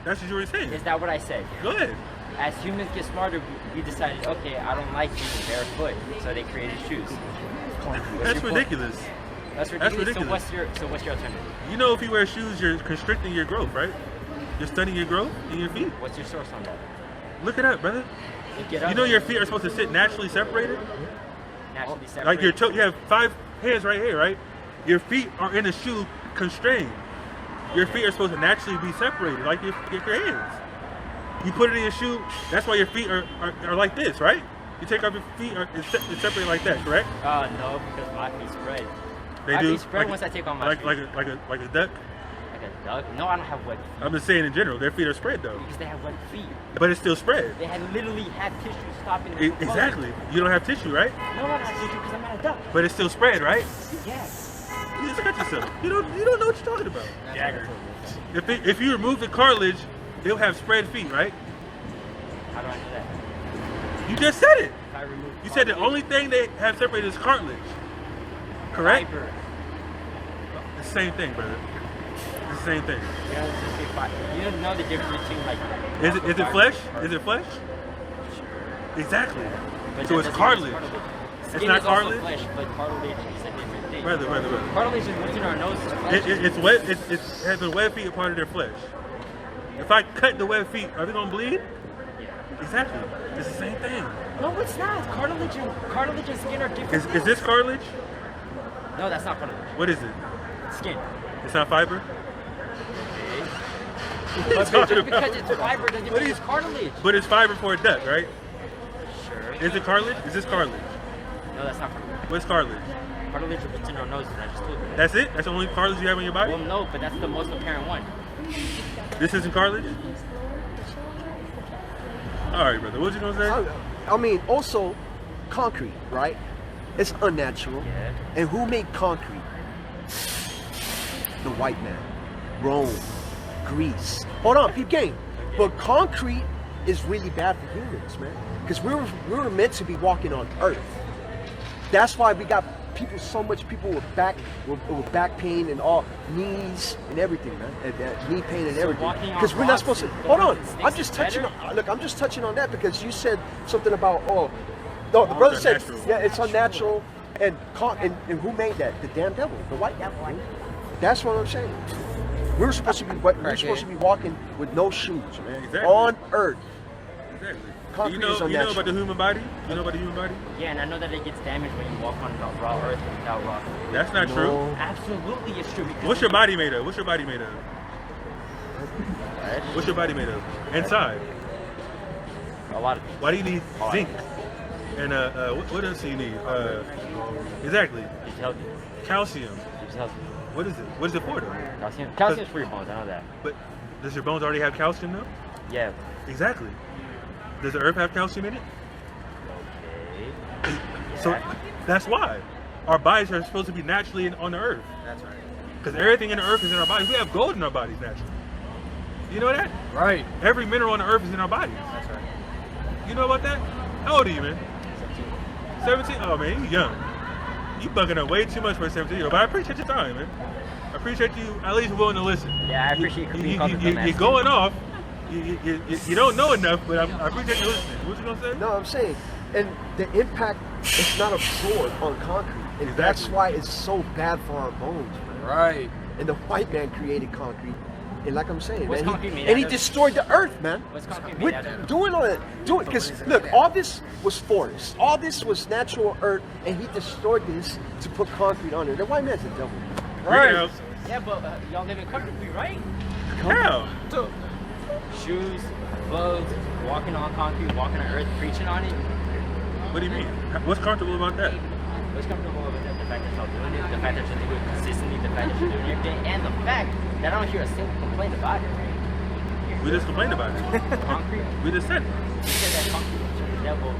That's what you were saying. Is that what I said? Go ahead. As humans get smarter, we decided, okay, I don't like being barefoot, so they created shoes. That's ridiculous. That's ridiculous. So what's your alternative? You know, if you wear shoes, you're constricting your growth, right? You're stunning your growth in your feet. What's your source on that? Look it up, brother. You know your feet are supposed to sit naturally separated? Naturally separated. Like your toe, you have 5 hands right here, right? Your feet are in a shoe constrained. Your feet are supposed to naturally be separated, like your hands. You put it in your shoe, that's why your feet are like this, right? You take off your feet, it's separated like that, correct? No, because my feet spread. They my do? feet spread once I take off my feet. Like a duck? Like a duck? No, I don't have wet feet. I'm just saying in general, their feet are spread though. Because they have wet feet. But it's still spread. They literally have tissue stopping them. Exactly. You don't have tissue, right? No, I don't have tissue because I'm not a duck. But it's still spread, right? Yes. You just cut yourself. You don't know what you're talking about. Jagger. If you remove the cartilage, they'll have spread feet, right? How do I know that? You just said it. If I remove You said the only thing they have separated is cartilage. Correct? fiber. It's the same thing, brother. It's the same thing. You don't know the difference between like. Is it flesh? Is it flesh? Exactly. But So that it's doesn't cartilage. mean It's Skin not is also cartilage? flesh, but cartilage is a different thing. Brother. Cartilage is what's in our nose. Is flesh. It's wet. It has the web feet a part of their flesh. If I cut the web feet, are they gonna bleed? Yeah. Exactly. It's the same thing. No, it's not. Cartilage and skin are different. Is this cartilage? No, that's not cartilage. What is it? Skin. It's not fiber? But just because it's fiber doesn't mean it's cartilage. But it's fiber for a duck, right? Sure. Is it cartilage? Is this cartilage? No, that's not cartilage. What's cartilage? Cartilage is what's in our noses. I just told you that. That's it? That's the only cartilage you have in your body? Well, no, but that's the most apparent one. This isn't cartilage? Alright, brother. What was you gonna say? I mean, also, concrete, right? It's unnatural. Yeah. And who made concrete? The white man. Rome. Greece. Hold on, peep game. But concrete is really bad for humans, man. Because we were meant to be walking on earth. That's why we got so much people with back pain and all knees and everything, man. And knee pain and everything. Because we're not supposed to. Hold on, I'm just touching on that because you said something about no, the brother said it's unnatural, and who made that? The damn devil, the white devil. That's what I'm saying. We're supposed to be walking with no shoes, man. Exactly. On earth. Exactly. Concrete is you know unnatural. about the human body? You know about the human body? Yeah, and I know that it gets damaged when you walk on raw earth without raw. That's not true. Absolutely, it's true. What's your body made of? What's your body made of? What's your body made of? Inside. A lot of things. Why do you need zinc? And what else do you need? Exactly. It's healthy. Calcium. It's healthy. What is it? What is it for though? Calcium. Calcium's for your bones. I know that. But does your bones already have calcium though? Yeah. Exactly. Does the earth have calcium in it? Okay. So that's why our bodies are supposed to be naturally on the earth. That's right. Because everything in the earth is in our bodies. We have gold in our bodies naturally. You know that? Right. Every mineral on the earth is in our bodies. That's right. You know about that? How old are you, man? 17? Oh man, you young. you bugging up way too much for a 17-year-old. But I appreciate your time, man. I appreciate you at least willing to listen. Yeah, I appreciate you being called a dumbass. You're going off. You don't know enough, but I appreciate you listening. What you gonna say? No, I'm saying, and the impact is not absorbed on concrete, and that's why it's so bad for our bones, man. Right. And the white man created concrete, and like I'm saying, What's man, concrete made and he out of? destroyed the earth, man. What's concrete With made out of? doing all that, because look, all this was forest, all this was natural earth, and he destroyed this to put concrete on it. The white man's a devil. Right. Yeah, but y'all live in concrete, right? How? So, Shoes, clothes, walking on concrete, walking on earth, preaching on it. What do you mean? What's comfortable about that? What's comfortable with it? The fact that y'all doing it, the fact that you're doing it consistently, the fact that you're doing everything, and the fact that I don't hear a single complaint about it. We just complained about it. Concrete. We just said it. You said that concrete was the devil.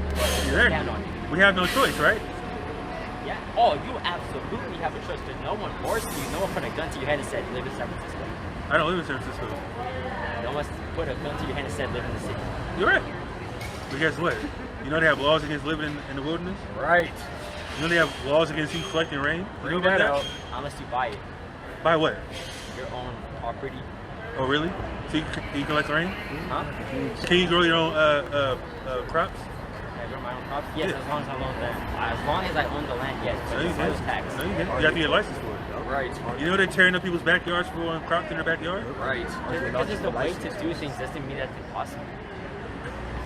Stand on it. Exactly. We have no choice, right? Yeah. Oh, you absolutely have a choice. Because no one forced you. No one put a gun to your head and said, live in San Francisco. I don't live in San Francisco. No one put a gun to your head and said, live in the city. You're right. But guess what? You know they have laws against living in the wilderness? right. You know they have laws against you collecting rain? You know Bring about that that? out. Unless you buy it. Buy what? Your own property. Oh, really? So you collect rain? Huh? Can you grow your own crops? I grow my own crops? Yes, Yeah. as long as I own the as long as I own the land, yes. No, But you it's can't. sales tax. No, you can't. You have to get a license for it. Right. You know they're tearing up people's backyards for growing crops in their backyard? Right. Just because there's a way to do things doesn't mean that's impossible.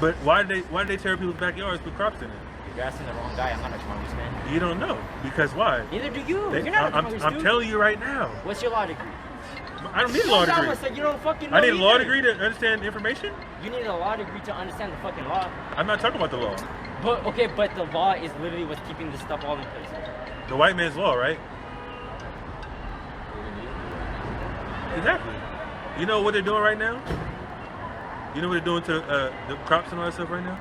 But why did they tear up people's backyards with crops in it? You're asking the wrong guy. I'm not a economist, man. You don't know. Because why? Neither do you. They- You're not a I'm economist, telling you right now. What's your law degree? I don't need a law degree. Like you don't fucking know I need a law either. degree to understand information? You need a law degree to understand the fucking law. I'm not talking about the law. But okay, but the law is literally what's keeping this stuff all in place. The white man's law, right? Exactly. You know what they're doing right now? You know what they're doing to the crops and all that stuff right now?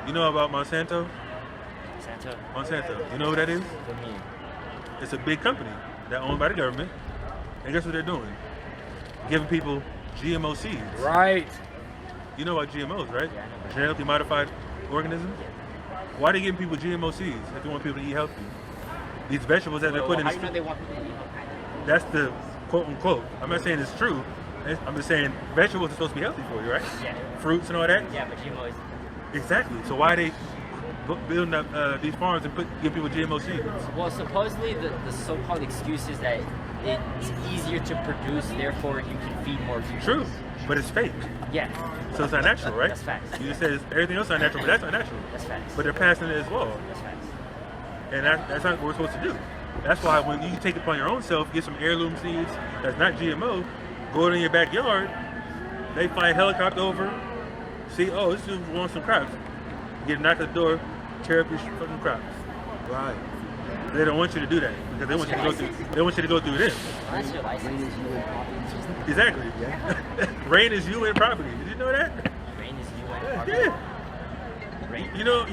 You know about Monsanto? Santa, Monsanto. You know who that is? for me. It's a big company that owned by the government. And guess what they're doing? Giving people GMO seeds. Right. You know about GMOs, right? Yeah, I know. Genetically modified organisms. Why are they giving people GMO seeds if they want people to eat healthy? These vegetables that they're putting How in do you know they want people to eat healthy? that's the quote unquote. I'm not saying it's true. I'm just saying vegetables are supposed to be healthy for you, right? Yeah. Fruits and all that. Yeah, but GMO is. Exactly. So why are they building up these farms and give people GMO seeds? Well, supposedly the so-called excuse is that it's easier to produce, therefore you can feed more people. True, but it's fake. Yeah. So it's not natural, right? That's facts. You just said everything else is not natural, but that's not natural. That's facts. But they're passing it as well, That's facts. and that's not what we're supposed to do. That's why when you take it upon your own self, get some heirloom seeds that's not GMO, go it in your backyard. They fly a helicopter over, see, oh, this dude wants some crops. Get a knock at the door, tear up your fucking crops. Right. They don't want you to do that because they want you to go through. They want you to go through this. That's your license. Exactly. Rain is you and property. Did you know that? Rain is you and property. Yeah. Rain. You know.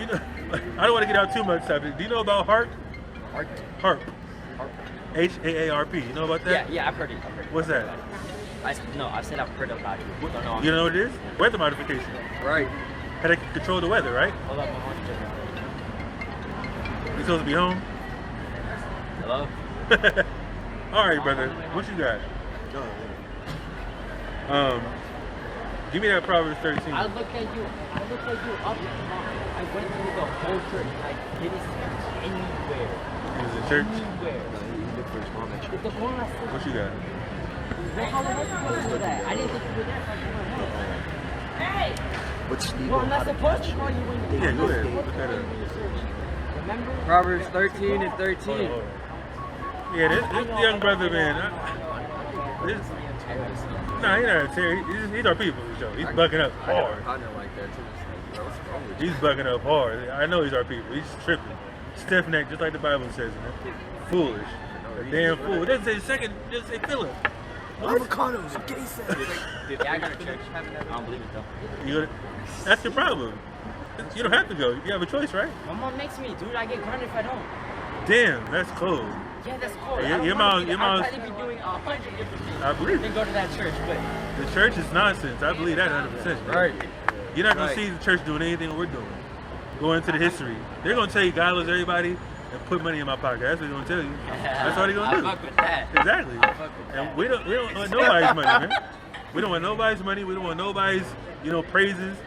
I don't want to get out too much subject. Do you know about HARP? Harp. HARP. Harp. HAARP. You know about that? Yeah, I've heard it. What's that? I said I've heard about it. Don't know. You know what it is? Weather modification. Right. How they can control the weather, right? Hold up, I'm on You're supposed to be home. Hello? All right, brother. What you got? Give me that Proverbs 13. I look at you up and down. I went through the whole church. I didn't see anywhere. It was a church. Anywhere. The corner I said, What you got? how the hell did you do that? I didn't think you were there. Hey! But Steve, Well, I'm not supposed to call you when you Yeah, go ahead. Look that up. Remember? Proverbs 13 and Hold 13. on, hold on. Yeah, this young brother, man. Nah, he's not a Terry. He's our people. So he's bucking up I got a hard. partner like that too. It's like, what's wrong with you? He's bucking up hard. I know he's our people. He's tripping. Stiffnecked, just like the Bible says, man. Foolish. A damn fool. It doesn't say second, it doesn't say Philip. avocados, gay sex. Yeah, I got a church. I don't believe it though. You go to, that's your problem. You don't have to go. You have a choice, right? My mom makes me, dude. I get grounded if I don't. Damn, that's cold. Yeah, that's cool. Yeah, your mom- I'd mom's- probably be doing 100 different things I believe than it. go to that church, but The church is nonsense. I believe that 100%. Right. You're not going Right. to see the church doing anything we're doing. Go into the history. They're going to tell you God loves everybody. and put money in my pocket. That's what he's gonna tell you. That's what he's gonna do. I fuck with that. Exactly. I fuck with that. And we don't want nobody's money, man. We don't want nobody's money. We don't want nobody's, praises.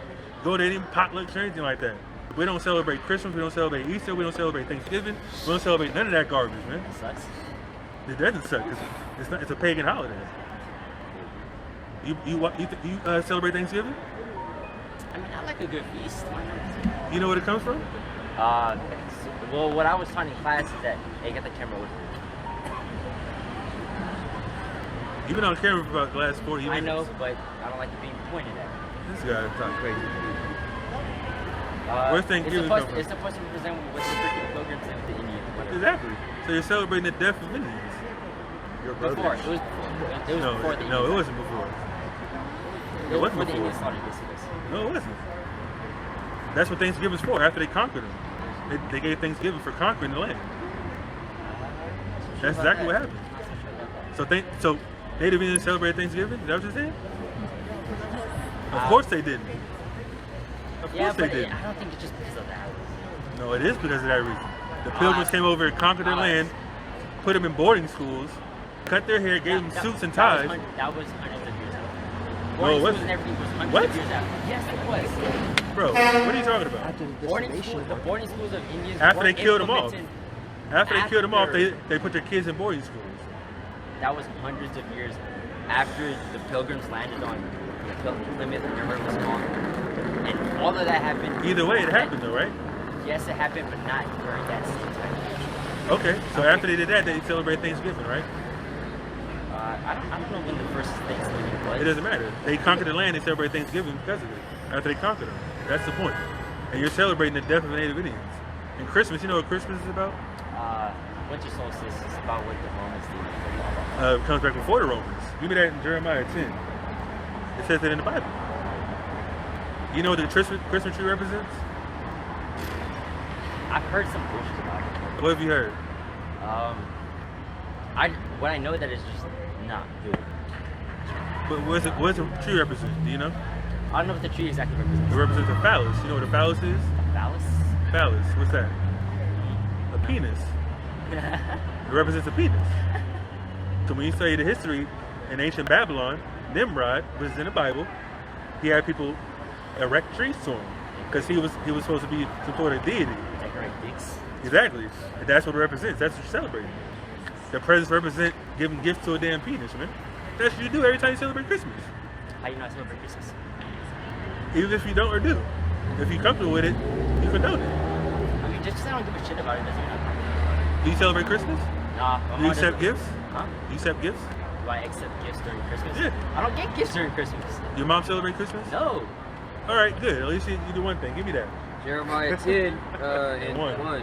Go to any potlucks or anything like that. We don't celebrate Christmas. We don't celebrate Easter. We don't celebrate Thanksgiving. We don't celebrate none of that garbage, man. That sucks. It doesn't suck. It's a pagan holiday. You celebrate Thanksgiving? I mean, I like a good feast. You know where it comes from? Well, what I was taught in class is that, hey, get the camera with me. You've been on camera for about the last 40 minutes. I know, but I don't like it being pointed at. This guy is talking crazy. Where's Thanksgiving come from? It's supposed to represent what the freaking pilgrims and the Indians. Whatever. Exactly. So you're celebrating the death of Indians. Your Before. brothers. It was before. It was before the Indians. No, it wasn't before. It was wasn't before the before. Indians slaughtered Issachar. No, it wasn't. That's what Thanksgiving's for. After they conquered them, they gave Thanksgiving for conquering the land. That's exactly what happened. So Native Indians celebrate Thanksgiving? Is that what you're saying? Of course they didn't. Of course they didn't. I don't think it's just because of that. No, it is because of that reason. The pilgrims came over and conquered their land, put them in boarding schools, cut their hair, gave them suits and ties. That was hundreds of years after. No, it Boarding schools wasn't. and everything was hundreds What? of years after. Yes, it was. Bro, what are you talking about? After the Boarding decimation. schools, the boarding schools of Indians After they weren't killed them off. implemented- After they killed them off, After. they put their kids in boarding schools. That was hundreds of years after the pilgrims landed on Plymouth and River was gone. And all of that happened. Either way, it happened though, right? Yes, it happened, but not during that same time. Okay, so after they did that, they celebrate Thanksgiving, right? I don't know when the first Thanksgiving was. It doesn't matter. They conquered the land, they celebrate Thanksgiving because of it. After they conquered them. That's the point. And you're celebrating the death of the Native Indians. And Christmas, you know what Christmas is about? Winter solstice is about what the Romans did. It comes back before the Romans. Give me that in Jeremiah 10. It says it in the Bible. You know what the Christmas tree represents? I've heard some bullshit about it. What have you heard? What I know that is just not good. But what does the tree represent? Do you know? I don't know what the tree exactly It represents. represents a phallus. You know what a phallus is? Phallus? Phallus. What's that? A penis. It represents a penis. So when you study the history in ancient Babylon, Nimrod, which is in the Bible, he had people erect trees to him because he was supposed to be some sort of deity. Decorate dicks. Exactly. And that's what it represents. That's what you're celebrating. The presents represent giving gifts to a damn penis, man. That's what you do every time you celebrate Christmas. How you not celebrate Christmas? Even if you don't or do. If you're comfortable with it, you condone it. I mean, just because I don't give a shit about it doesn't mean I'm not comfortable. Do you celebrate Christmas? Nah. Do you accept gifts? Huh? Do you accept gifts? Do I accept gifts during Christmas? Yeah. I don't get gifts during Christmas. Your mom celebrate Christmas? No. All right, good. At least you do one thing. Give me that. Jeremiah 10 and One. 1.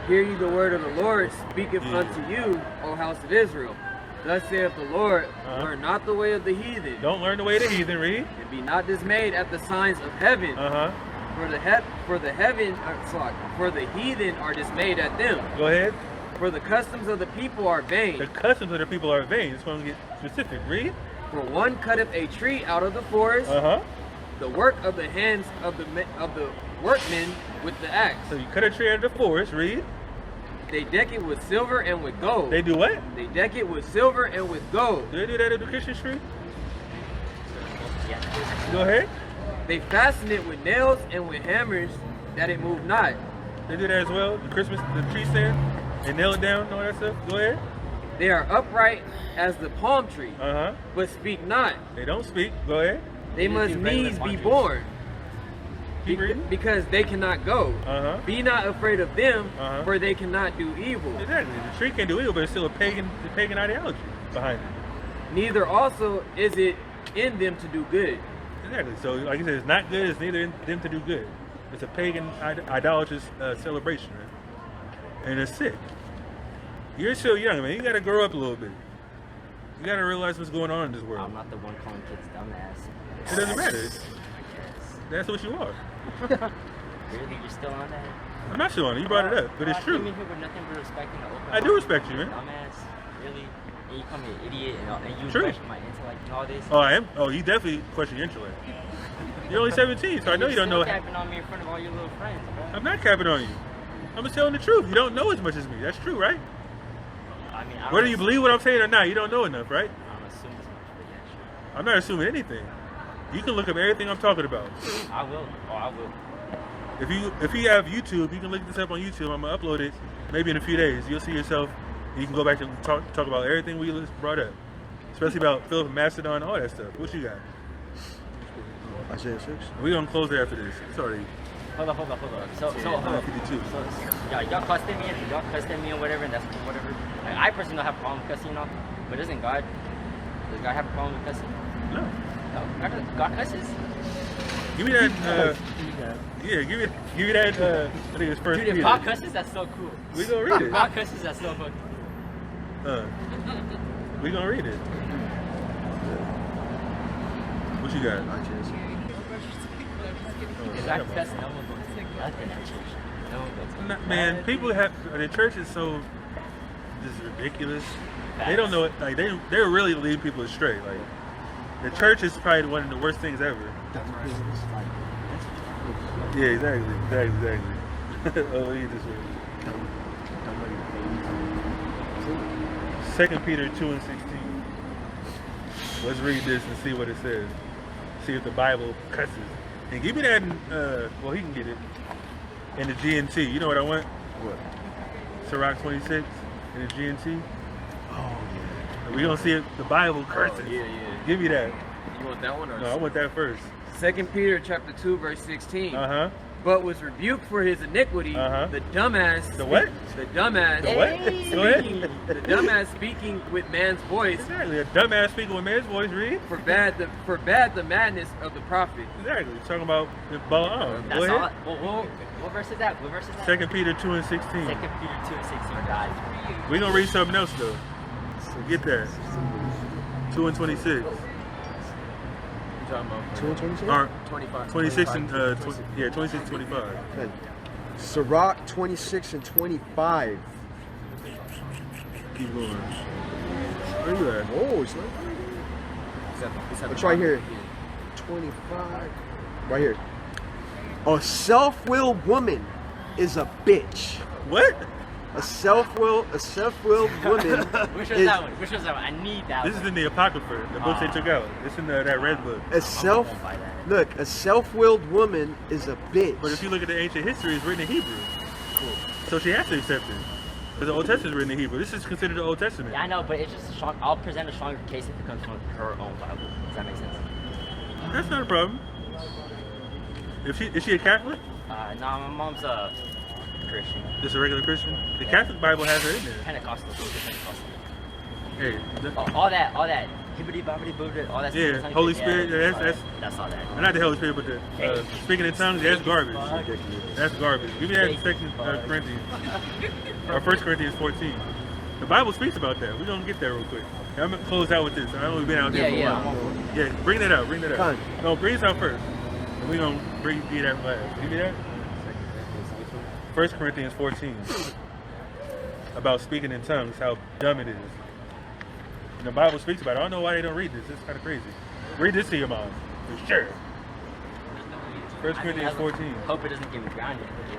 Hear ye the word of the Lord speaketh Yeah. unto you, O house of Israel. Thus saith the Lord, learn not the way of the heathen, Don't learn the way of the heathen, read. and be not dismayed at the signs of heaven. For the heathen are dismayed at them. Go ahead. For the customs of the people are vain. The customs of the people are vain. Just want to get specific. Read. For one cutteth a tree out of the forest, the work of the hands of the workmen with the axe. So you cut a tree out of the forest. Read. They deck it with silver and with gold. They do what? They deck it with silver and with gold. Do they do that at the Christian tree? Yeah. Go ahead. They fasten it with nails and with hammers that it move not. They do that as well. The tree stand. They nail it down and all that stuff. Go ahead. They are upright as the palm tree, but speak not. They don't speak. Go ahead. They must needs be born, Keep reading. because they cannot go. Be not afraid of them, for they cannot do evil. Exactly. The tree can do evil, but it's still a pagan ideology behind it. Neither also is it in them to do good. Exactly. So, like you said, it's not good. It's neither in them to do good. It's a pagan, idolatrous celebration, right? And it's sick. You're still young, man. You gotta grow up a little bit. You gotta realize what's going on in this world. I'm not the one calling kids dumbass. It doesn't matter. I guess. That's what you are. Really? You're still on that? I'm not sure on it. You brought it up, but it's I came true. in here with nothing but respect and an open I do mind. respect you, man. Dumbass? Really? And you call me an idiot and you True. question my intellect and all this? Oh, I am. Oh, you definitely question your intellect. You're only 17, so I know you don't know. You're capping on me in front of all your little friends, bro. I'm not capping on you. I'm just telling the truth. You don't know as much as me. That's true, right? I mean, I don't Whether you believe what I'm saying or not, you don't know enough, right? I'm assuming as much, but yeah, sure. I'm not assuming anything. You can look up everything I'm talking about. I will. Oh, I will. If you have YouTube, you can look this up on YouTube. I'm gonna upload it maybe in a few days. You'll see yourself. You can go back and talk about everything we brought up, especially about Philip and Macedon, all that stuff. What you got? Isaiah 6. We're gonna close it after this. It's already Hold on. So, hold on. 52. So, y'all cussing me or whatever, and that's cool, whatever. Like, I personally don't have a problem with cussing, but does God have a problem with cussing? No. No, God cusses. Give me that. Yeah, give me that. I think it's First Dude, if Peter. God cusses, that's so cool. We gonna read it. God cusses, that's so fucking. We gonna read it. What you got? Isaiah 6. If God cusses, no one goes to nothing at church. No one goes to nothing. Man, people have the church is so just ridiculous. They don't know it. Like they're really leading people astray. Like the church is probably one of the worst things ever. Yeah, exactly. Oh, you just read. 2 Peter 2:16. Let's read this and see what it says. See if the Bible cusses. And give me that. Well, he can get it in the GNT. You know what I want? What? Sirach 26 in the GNT. Oh, yeah. We gonna see if the Bible curses. Yeah. Give me that. You want that one or? No, I want that first. 2 Peter chapter 2 verse 16. But was rebuked for his iniquity. The dumbass. The what? The dumbass. The what? Go ahead. The dumbass speaking with man's voice. Exactly. A dumbass speaking with man's voice. Read. Forbade the madness of the prophet. Exactly. Talking about the Balaam. That's Go all. ahead. What verse is that? 2 Peter 2:16. 2 Peter 2:16, guys. We gonna read something else though. Get that. 2:26. You talking about? 2 and 26? Or 25. 26 and 26 and 25. Okay. Sirach 26 and 25. Keep going. Where you at? Oh, it's not. It's right here. 25. Right here. A self-willed woman is a bitch. What? A self-willed woman. Which was that one? I need that This one. is in the Apocrypha, the book they took out. It's in that red book. A self-willed woman is a bitch. But if you look at the ancient history, it's written in Hebrew. Cool. So she has to accept it. Because the Old Testament is written in Hebrew. This is considered the Old Testament. Yeah, I know, but it's just strong. I'll present a stronger case if it comes from her own Bible. Does that make sense? That's not a problem. Is she a Catholic? Nah, my mom's a Christian. Just a regular Christian? The Catholic Bible has her in there. Pentecostal. Pentecostal. Hey, All that hibbity bobbity boobity, all that yeah, stuff. Holy Spirit, that's all that. not the Holy Spirit, but the speaking in tongues, that's garbage. That's garbage. Give me that in 2 Corinthians, or 1 Corinthians 14. The Bible speaks about that. We're going to get there real quick. I'm going to close out with this. I know we've been out there for a while. Yeah, bring that out. Fine. No, bring this out first. And we're going to get that last. Give me that. 1 Corinthians 14. About speaking in tongues, how dumb it is. And the Bible speaks about it. I don't know why they don't read this. It's kind of crazy. Read this to your mom. For sure. 1 Corinthians 14. Hope it doesn't get me grounded. Yeah.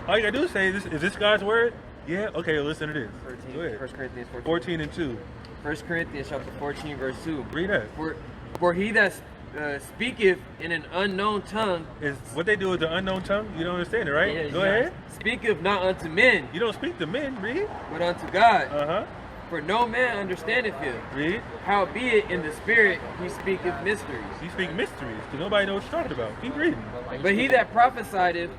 All you gotta do is say, is this God's word? Yeah? Okay, well, listen to this. 13, Go ahead. 1 Corinthians 14. 14 and 2. 1 Corinthians chapter 14 verse 2. Read that. For he that speaketh in an unknown tongue Is what they do with the unknown tongue? You don't understand it, right? Yeah, Go yeah. ahead. speaketh not unto men, You don't speak to men. Read. but unto God. Uh-huh. For no man understandeth him. Read. Howbeit in the spirit he speaketh mysteries. You speak mysteries, because nobody knows what you're talking about. Keep reading. But he that prophesieth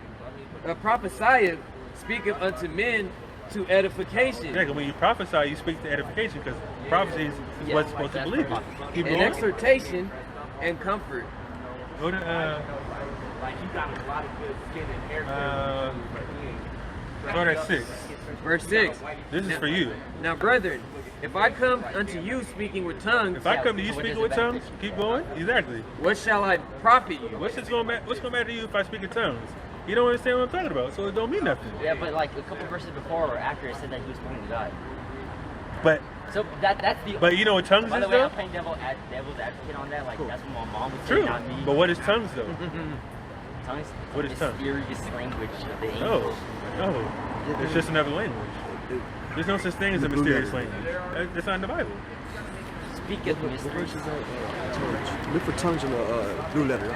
speaketh unto men to edification Yeah, 'cause when you prophesy, you speak to edification, because prophecies is what's supposed to believe it. Keep and going. exhortation and comfort. Go to, Like, you got a lot of good skin and hair. start at 6. Verse 6. This is for you. Now, brethren, if I come unto you speaking with tongues, If I come to you speaking with tongues, keep going. Exactly. what shall I profit you? What's gonna matter to you if I speak in tongues? You don't understand what I'm talking about, so it don't mean nothing. Yeah, but like a couple verses before or after it said that he was speaking to God. But So that's the. you know what tongues By is the way, though? I'm playing devil's advocate on that. Like that's what my mom would say, True. not me. But what is tongues though? tongues? What is tongues? Mysterious language of the No, angels. no. It's just another language. There's no such thing as a The blue mysterious letter. language. That's not in the Bible. Speak of What mysteries. verse is that? Tongues. Look for tongues in the blue letter.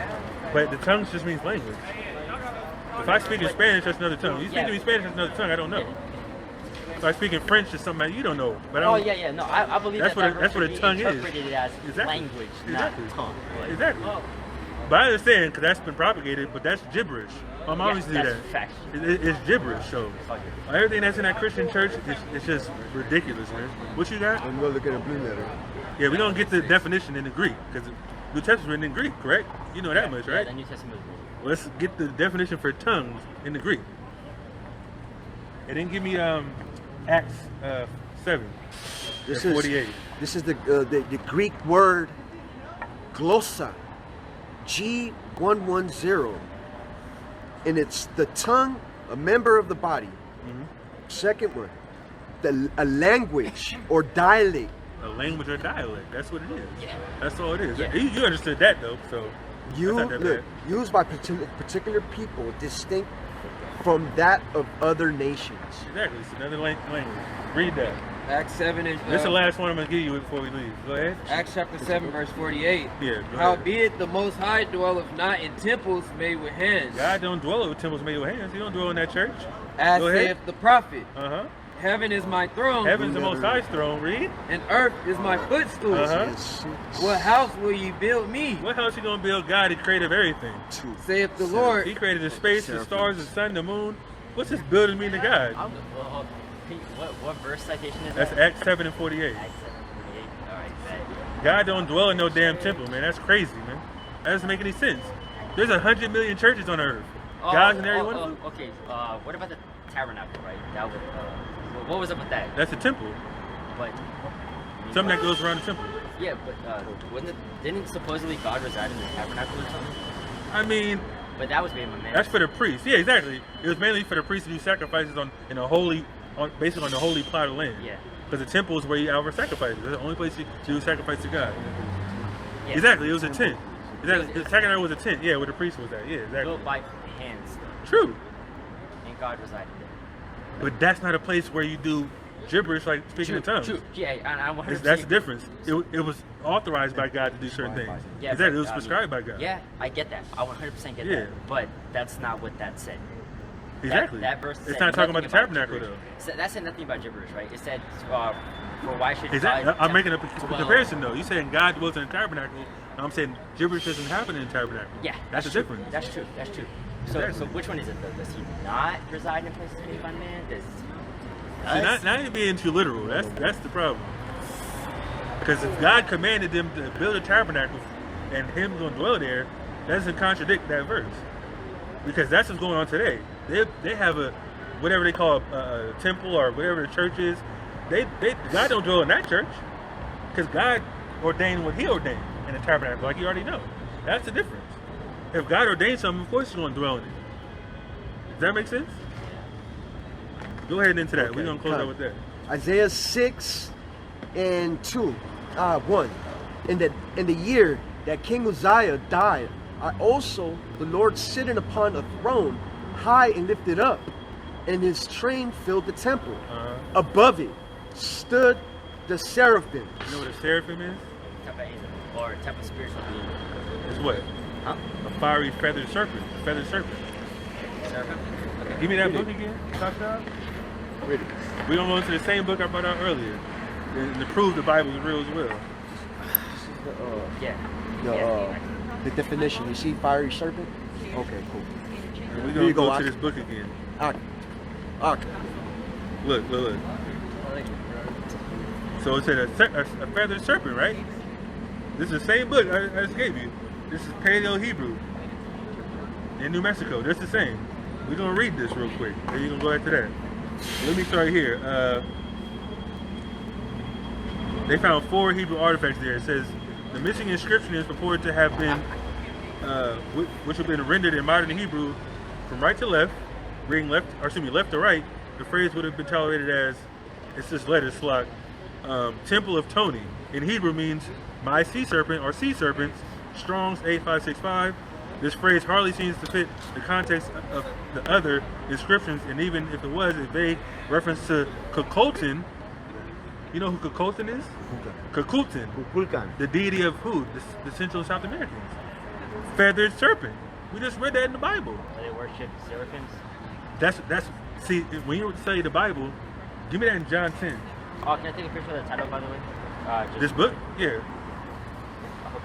But the tongues just means language. If I speak in Spanish, that's another tongue. You speak in Spanish, that's another tongue. I don't know. If I speak in French, it's something that you don't know. But I Oh don't, yeah, no, I believe That's that what a verse tongue should be is. interpreted as Exactly. language, Exactly. not tongue. Exactly. But I understand because that's been propagated, but that's gibberish. I'm always do that's that. fact. It's gibberish. So everything that's in that Christian church, it's just ridiculous, man. What you got? I'm gonna look at a blue letter. Yeah, we don't get the definition in the Greek because the New Testament's written in Greek, correct? You know that much, Yeah, right? the New Testament is written. Let's get the definition for tongues in the Greek. It didn't give me Acts 7 This and is 48. This is the Greek word glossa, G110, and it's the tongue, a member of the body. Second one, a language or dialect. A language or dialect. That's what it is. Yeah. That's all it is. Yeah. You understood that though, so You that's not that look, bad. used by particular people distinct from that of other nations. Exactly. It's another language. Read that. Acts 7 and This is the last one I'm gonna give you before we leave. Go ahead. Acts chapter 7 verse 48. Yeah. Go ahead. Howbeit the Most High dwelleth not in temples made with hands, God don't dwell with temples made with hands. He don't dwell in that church. as Go ahead. saith the prophet. Uh-huh. Heaven is my throne, Heaven's the most high's throne. Read. and earth is my footstool. Uh-huh. Yes. What house will ye build me? What house you gonna build? God, the creator of everything. Two. Saith the Lord. He created the space, the stars, the sun, the moon. What's this building mean to God? What verse citation is That's that? Acts 7 and 48. Acts 7:48. All right, bet. God don't dwell in no damn temple, man. That's crazy, man. That doesn't make any sense. There's 100 million churches on earth. God's in every one of them. Okay, what about the tabernacle, right? That was, what was up with that? That's a temple. But Something that goes around the temple. yeah, but didn't supposedly God reside in the tabernacle or something? I mean, But that was made by man. that's for the priests. Yeah, exactly. It was mainly for the priests to do sacrifices basically on the holy plot of land. Yeah. Because the temple is where you offer sacrifices. That's the only place you do sacrifice to God. Yeah. Exactly. It was a tent. Exactly. It was- The tabernacle was a tent. Yeah, where the priest was at. Yeah, exactly. Built by hands, True. and God resided there. But that's not a place where you do gibberish like speaking in tongues. True. Yeah, and I 100%. That's the difference. It was authorized by God to do certain things. Yeah, Exactly. but, It was I mean, prescribed by God. Yeah, I get that. I 100% get Yeah. that. But that's not what that said. Exactly. That verse It's said not talking about nothing the tabernacle gibberish. though. That said nothing about gibberish, right? It said, for why should Exactly. God I'm making a dwell- comparison though. You saying God dwells in the tabernacle, and I'm saying gibberish doesn't happen in the tabernacle. Yeah, That's the true. difference. That's true. That's true. So, Exactly. so which one is it though? Does he not reside in places made by man? Does See, now you're being too literal. That's the problem. Because if God commanded them to build a tabernacle and Him going to dwell there, that doesn't contradict that verse. Because that's what's going on today. They have a whatever they call a temple or whatever the church is. God don't dwell in that church because God ordained what He ordained in the tabernacle, like you already know. That's the difference. If God ordained something, of course He's going to dwell in it. Does that make sense? Go ahead and into that. We're gonna close out with that. Isaiah 6 and 2, 1. In the year that King Uzziah died, I also, the Lord sitting upon a throne, high and lifted up, and his train filled the temple. Above it stood the seraphim. You know what a seraphim is? type of angel or type of spiritual being? It's what? Huh? A fiery feathered serpent. Feathered serpent. Seraphim? Okay. Give me that Read book it. again, Issachar. Read it. We're gonna go into the same book I brought out earlier, and to prove the Bible is real as well. Yeah. The definition. You see fiery serpent? Okay, cool. And we're Here you gonna go, go to Ak. this book again. Ak. Look. So it said a feathered serpent, right? This is the same book I just gave you. This is Paleo Hebrew in New Mexico. That's the same. We're gonna read this real quick. Then you're gonna go after that. Let me start here. They found 4 Hebrew artifacts there. It says the missing inscription is purported to have been, which have been rendered in modern Hebrew from right to left, reading left to right. The phrase would have been tolerated as, it's this letter slot, Temple of Tony. In Hebrew means my sea serpent or sea serpents, Strong's 8565. This phrase hardly seems to fit the context of the other inscriptions, and even if it was a vague reference to Kukulkan. You know who Kukulkan is? Kukulkan. The deity of who? The Central South Americans. Feathered serpent. We just read that in the Bible. Where they worship seraphims. That's see, when you study the Bible, give me that in John 10. Oh, can I take a picture of the title, by the way? This book? Yeah. I hope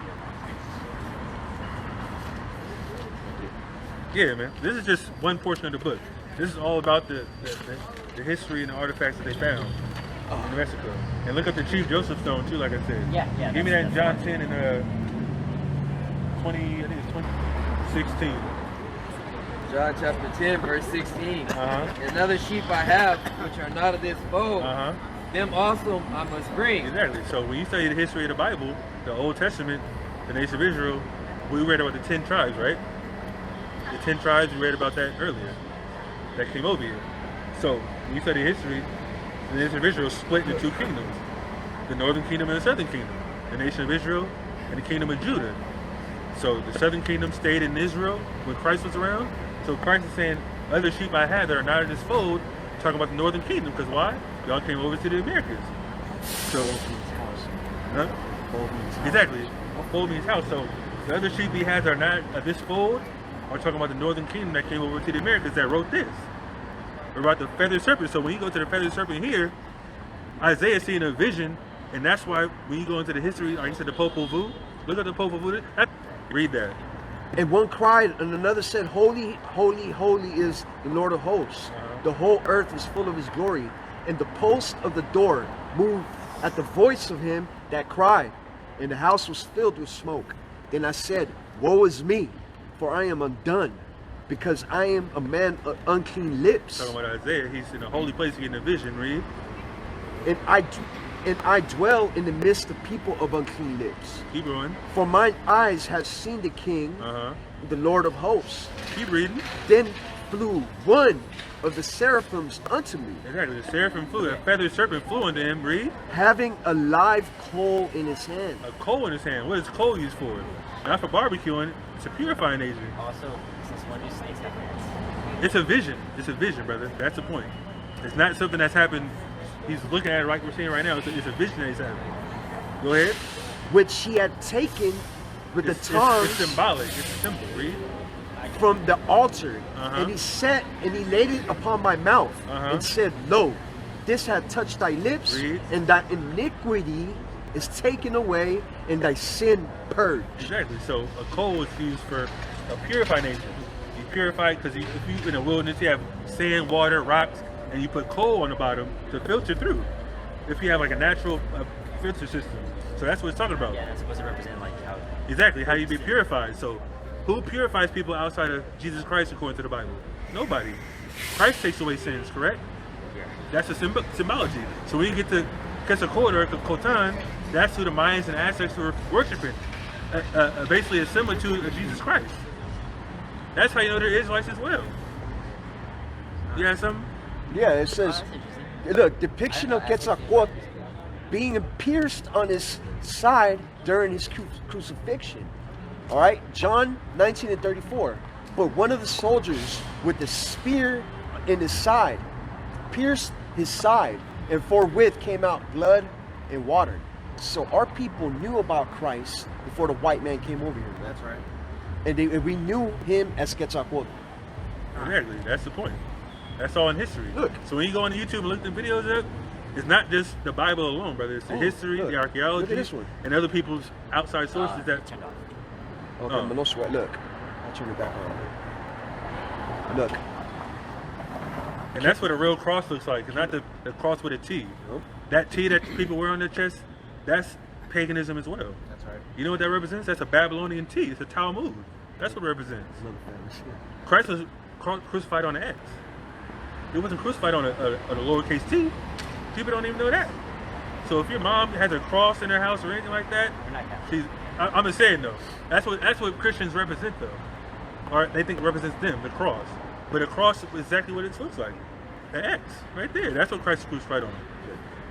you Yeah, man. This is just one portion of the book. This is all about the history and the artifacts that they found in Mexico. And look up the Chief Joseph Stone too, like I said. Yeah. Give me that in John 10 and 20, I think it's 2016. John chapter 10, verse 16. Uh-huh. Another sheep I have, which are not of this fold, Uh-huh. them also I must bring. Exactly. So when you study the history of the Bible, the Old Testament, the nation of Israel, we read about the 10 tribes, right? The 10 tribes, we read about that earlier. That came over here. So when you study history, the nation of Israel split into two kingdoms. The northern kingdom and the southern kingdom. The nation of Israel and the kingdom of Judah. So the southern kingdom stayed in Israel when Christ was around. So Christ is saying, other sheep I have that are not of this fold, talking about the northern kingdom, because why? Y'all came over to the Americas. So, huh? Exactly. Fold means house. So the other sheep he has are not of this fold, are talking about the northern kingdom that came over to the Americas that wrote this. Or about the feathered serpent. So when you go to the feathered serpent here, Isaiah seeing a vision, and that's why when you go into the history, like you said, the Popol Vuh, look at the Popol Vuh. Read that. And one cried, and another said, Holy, holy, holy is the Lord of hosts. The whole earth is full of his glory. And the post of the door moved at the voice of him that cried, and the house was filled with smoke. Then I said, Woe is me, for I am undone, because I am a man of unclean lips. Talking about Isaiah, he's in a holy place getting a vision, read. And I dwell in the midst of people of unclean lips. Keep going. For mine eyes have seen the King, the Lord of hosts. Keep reading. Then flew one of the seraphims unto me. Exactly. The seraphim flew. A feathered serpent flew unto him. Read. Having a live coal in his hand. A coal in his hand. What is coal used for? Not for barbecuing. It's a purifying agent. Also, since when do snakes have hands? It's a vision. It's a vision, brother. That's the point. It's not something that's happened. He's looking at it like we're seeing right now. It's a vision that he's having. Go ahead. Which he had taken with the It's tongs symbolic. It's a symbol. Read. from the altar. And he laid it upon my mouth and said, Lo, this hath touched thy lips, Read. and thy iniquity is taken away, and thy sin purged. Exactly. So a coal is used for a purifying agent. You purify because if you in the wilderness, you have sand, water, rocks, and you put coal on the bottom to filter through. If you have like a natural filter system. So that's what it's talking about. Yeah, that's supposed to represent like how. Exactly, how you be purified. So who purifies people outside of Jesus Christ according to the Bible? Nobody. Christ takes away sins, correct? Yeah. That's a symbology. So when you get to Quetzalcoatl or Cotan, that's who the Mayans and Aztecs were worshiping. Basically, it's similar to Jesus Christ. That's how you know they're Israelites as well. You got something? Yeah, it says, That's interesting. look, depiction of Quetzalcoatl being pierced on his side during his crucifixion. All right, John 19:34. But one of the soldiers with the spear in his side pierced his side, and forthwith came out blood and water. So our people knew about Christ before the white man came over here. That's right. And we knew him as Quetzalcoatl. Exactly, that's the point. That's all in history. Look. So when you go on YouTube and look the videos up, it's not just the Bible alone, brother. It's the history, look. the archaeology, Look at this one. and other people's outside sources that. Turned off. Okay, Oh. but no sweat. Look, I'll turn it back on. Look. And that's what a real cross looks like. It's not the cross with a T. Nope. That T that people wear on their chest, that's paganism as well. That's right. You know what that represents? That's a Babylonian T. It's a Talmud. That's what it represents. Another family. Christ was crucified on an X. He wasn't crucified on a lowercase t. People don't even know that. So if your mom has a cross in her house or anything like that, We're not Catholic. I'm just saying though, that's what Christians represent though, or they think represents them, the cross. But a cross is exactly what it looks like, an X right there. That's what Christ was crucified on.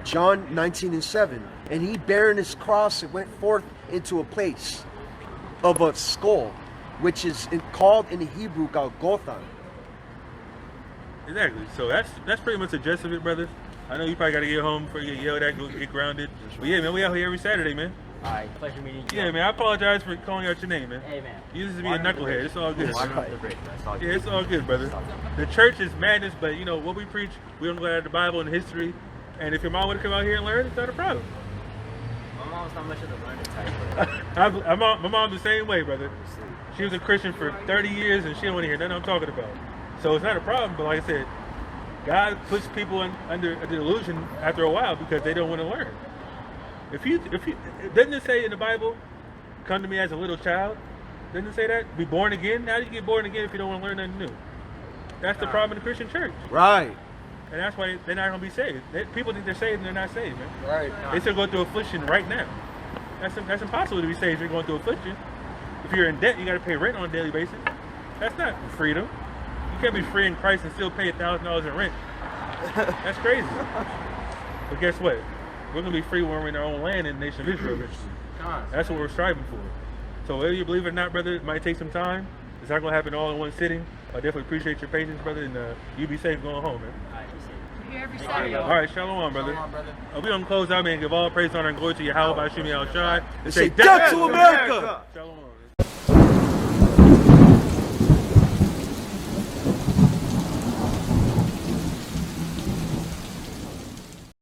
John 19:7. And he bearing his cross and went forth into a place of a skull, which is called in the Hebrew Golgotha. Exactly. So that's pretty much the gist of it, brothers. I know you probably got to get home before you get yelled at, go get grounded. But yeah, man, we out here every Saturday, man. All right, pleasure meeting you. Yeah, man, I apologize for calling out your name, man. Hey, man. You used to be a knucklehead. It's all good. Water under the bridge, man. It's all Yeah, good. it's all good, brother. The church is madness, but you know what we preach, we don't go out of the Bible and history. And if your mom would come out here and learn, it's not a problem. My mom's not much of the learning type. My mom's the same way, brother. She was a Christian for 30 years and she don't want to hear nothing I'm talking about. So it's not a problem, but like I said, God puts people under a delusion after a while because they don't want to learn. If you doesn't it say in the Bible, come to me as a little child? Doesn't it say that? Be born again? How do you get born again if you don't want to learn nothing new? That's the problem in the Christian church. Right. And that's why they're not going to be saved. People think they're saved and they're not saved, man. Right. They still go through affliction right now. That's impossible to be saved if you're going through affliction. If you're in debt, you got to pay rent on a daily basis. That's not freedom. You can't be free in Christ and still pay $1,000 in rent. That's crazy. But guess what? We're going to be free when we're in our own land in the nation of Israel. That's what we're striving for. So whether you believe it or not, brother, it might take some time. It's not going to happen all in one sitting. I definitely appreciate your patience, brother, and you be safe going home, man. We're here every Saturday. All right, shalom, brother. We're going to close out, man, and give all praise, honor, and glory to Yahweh by Shemi Al Shai. And Say death to America! Shalom.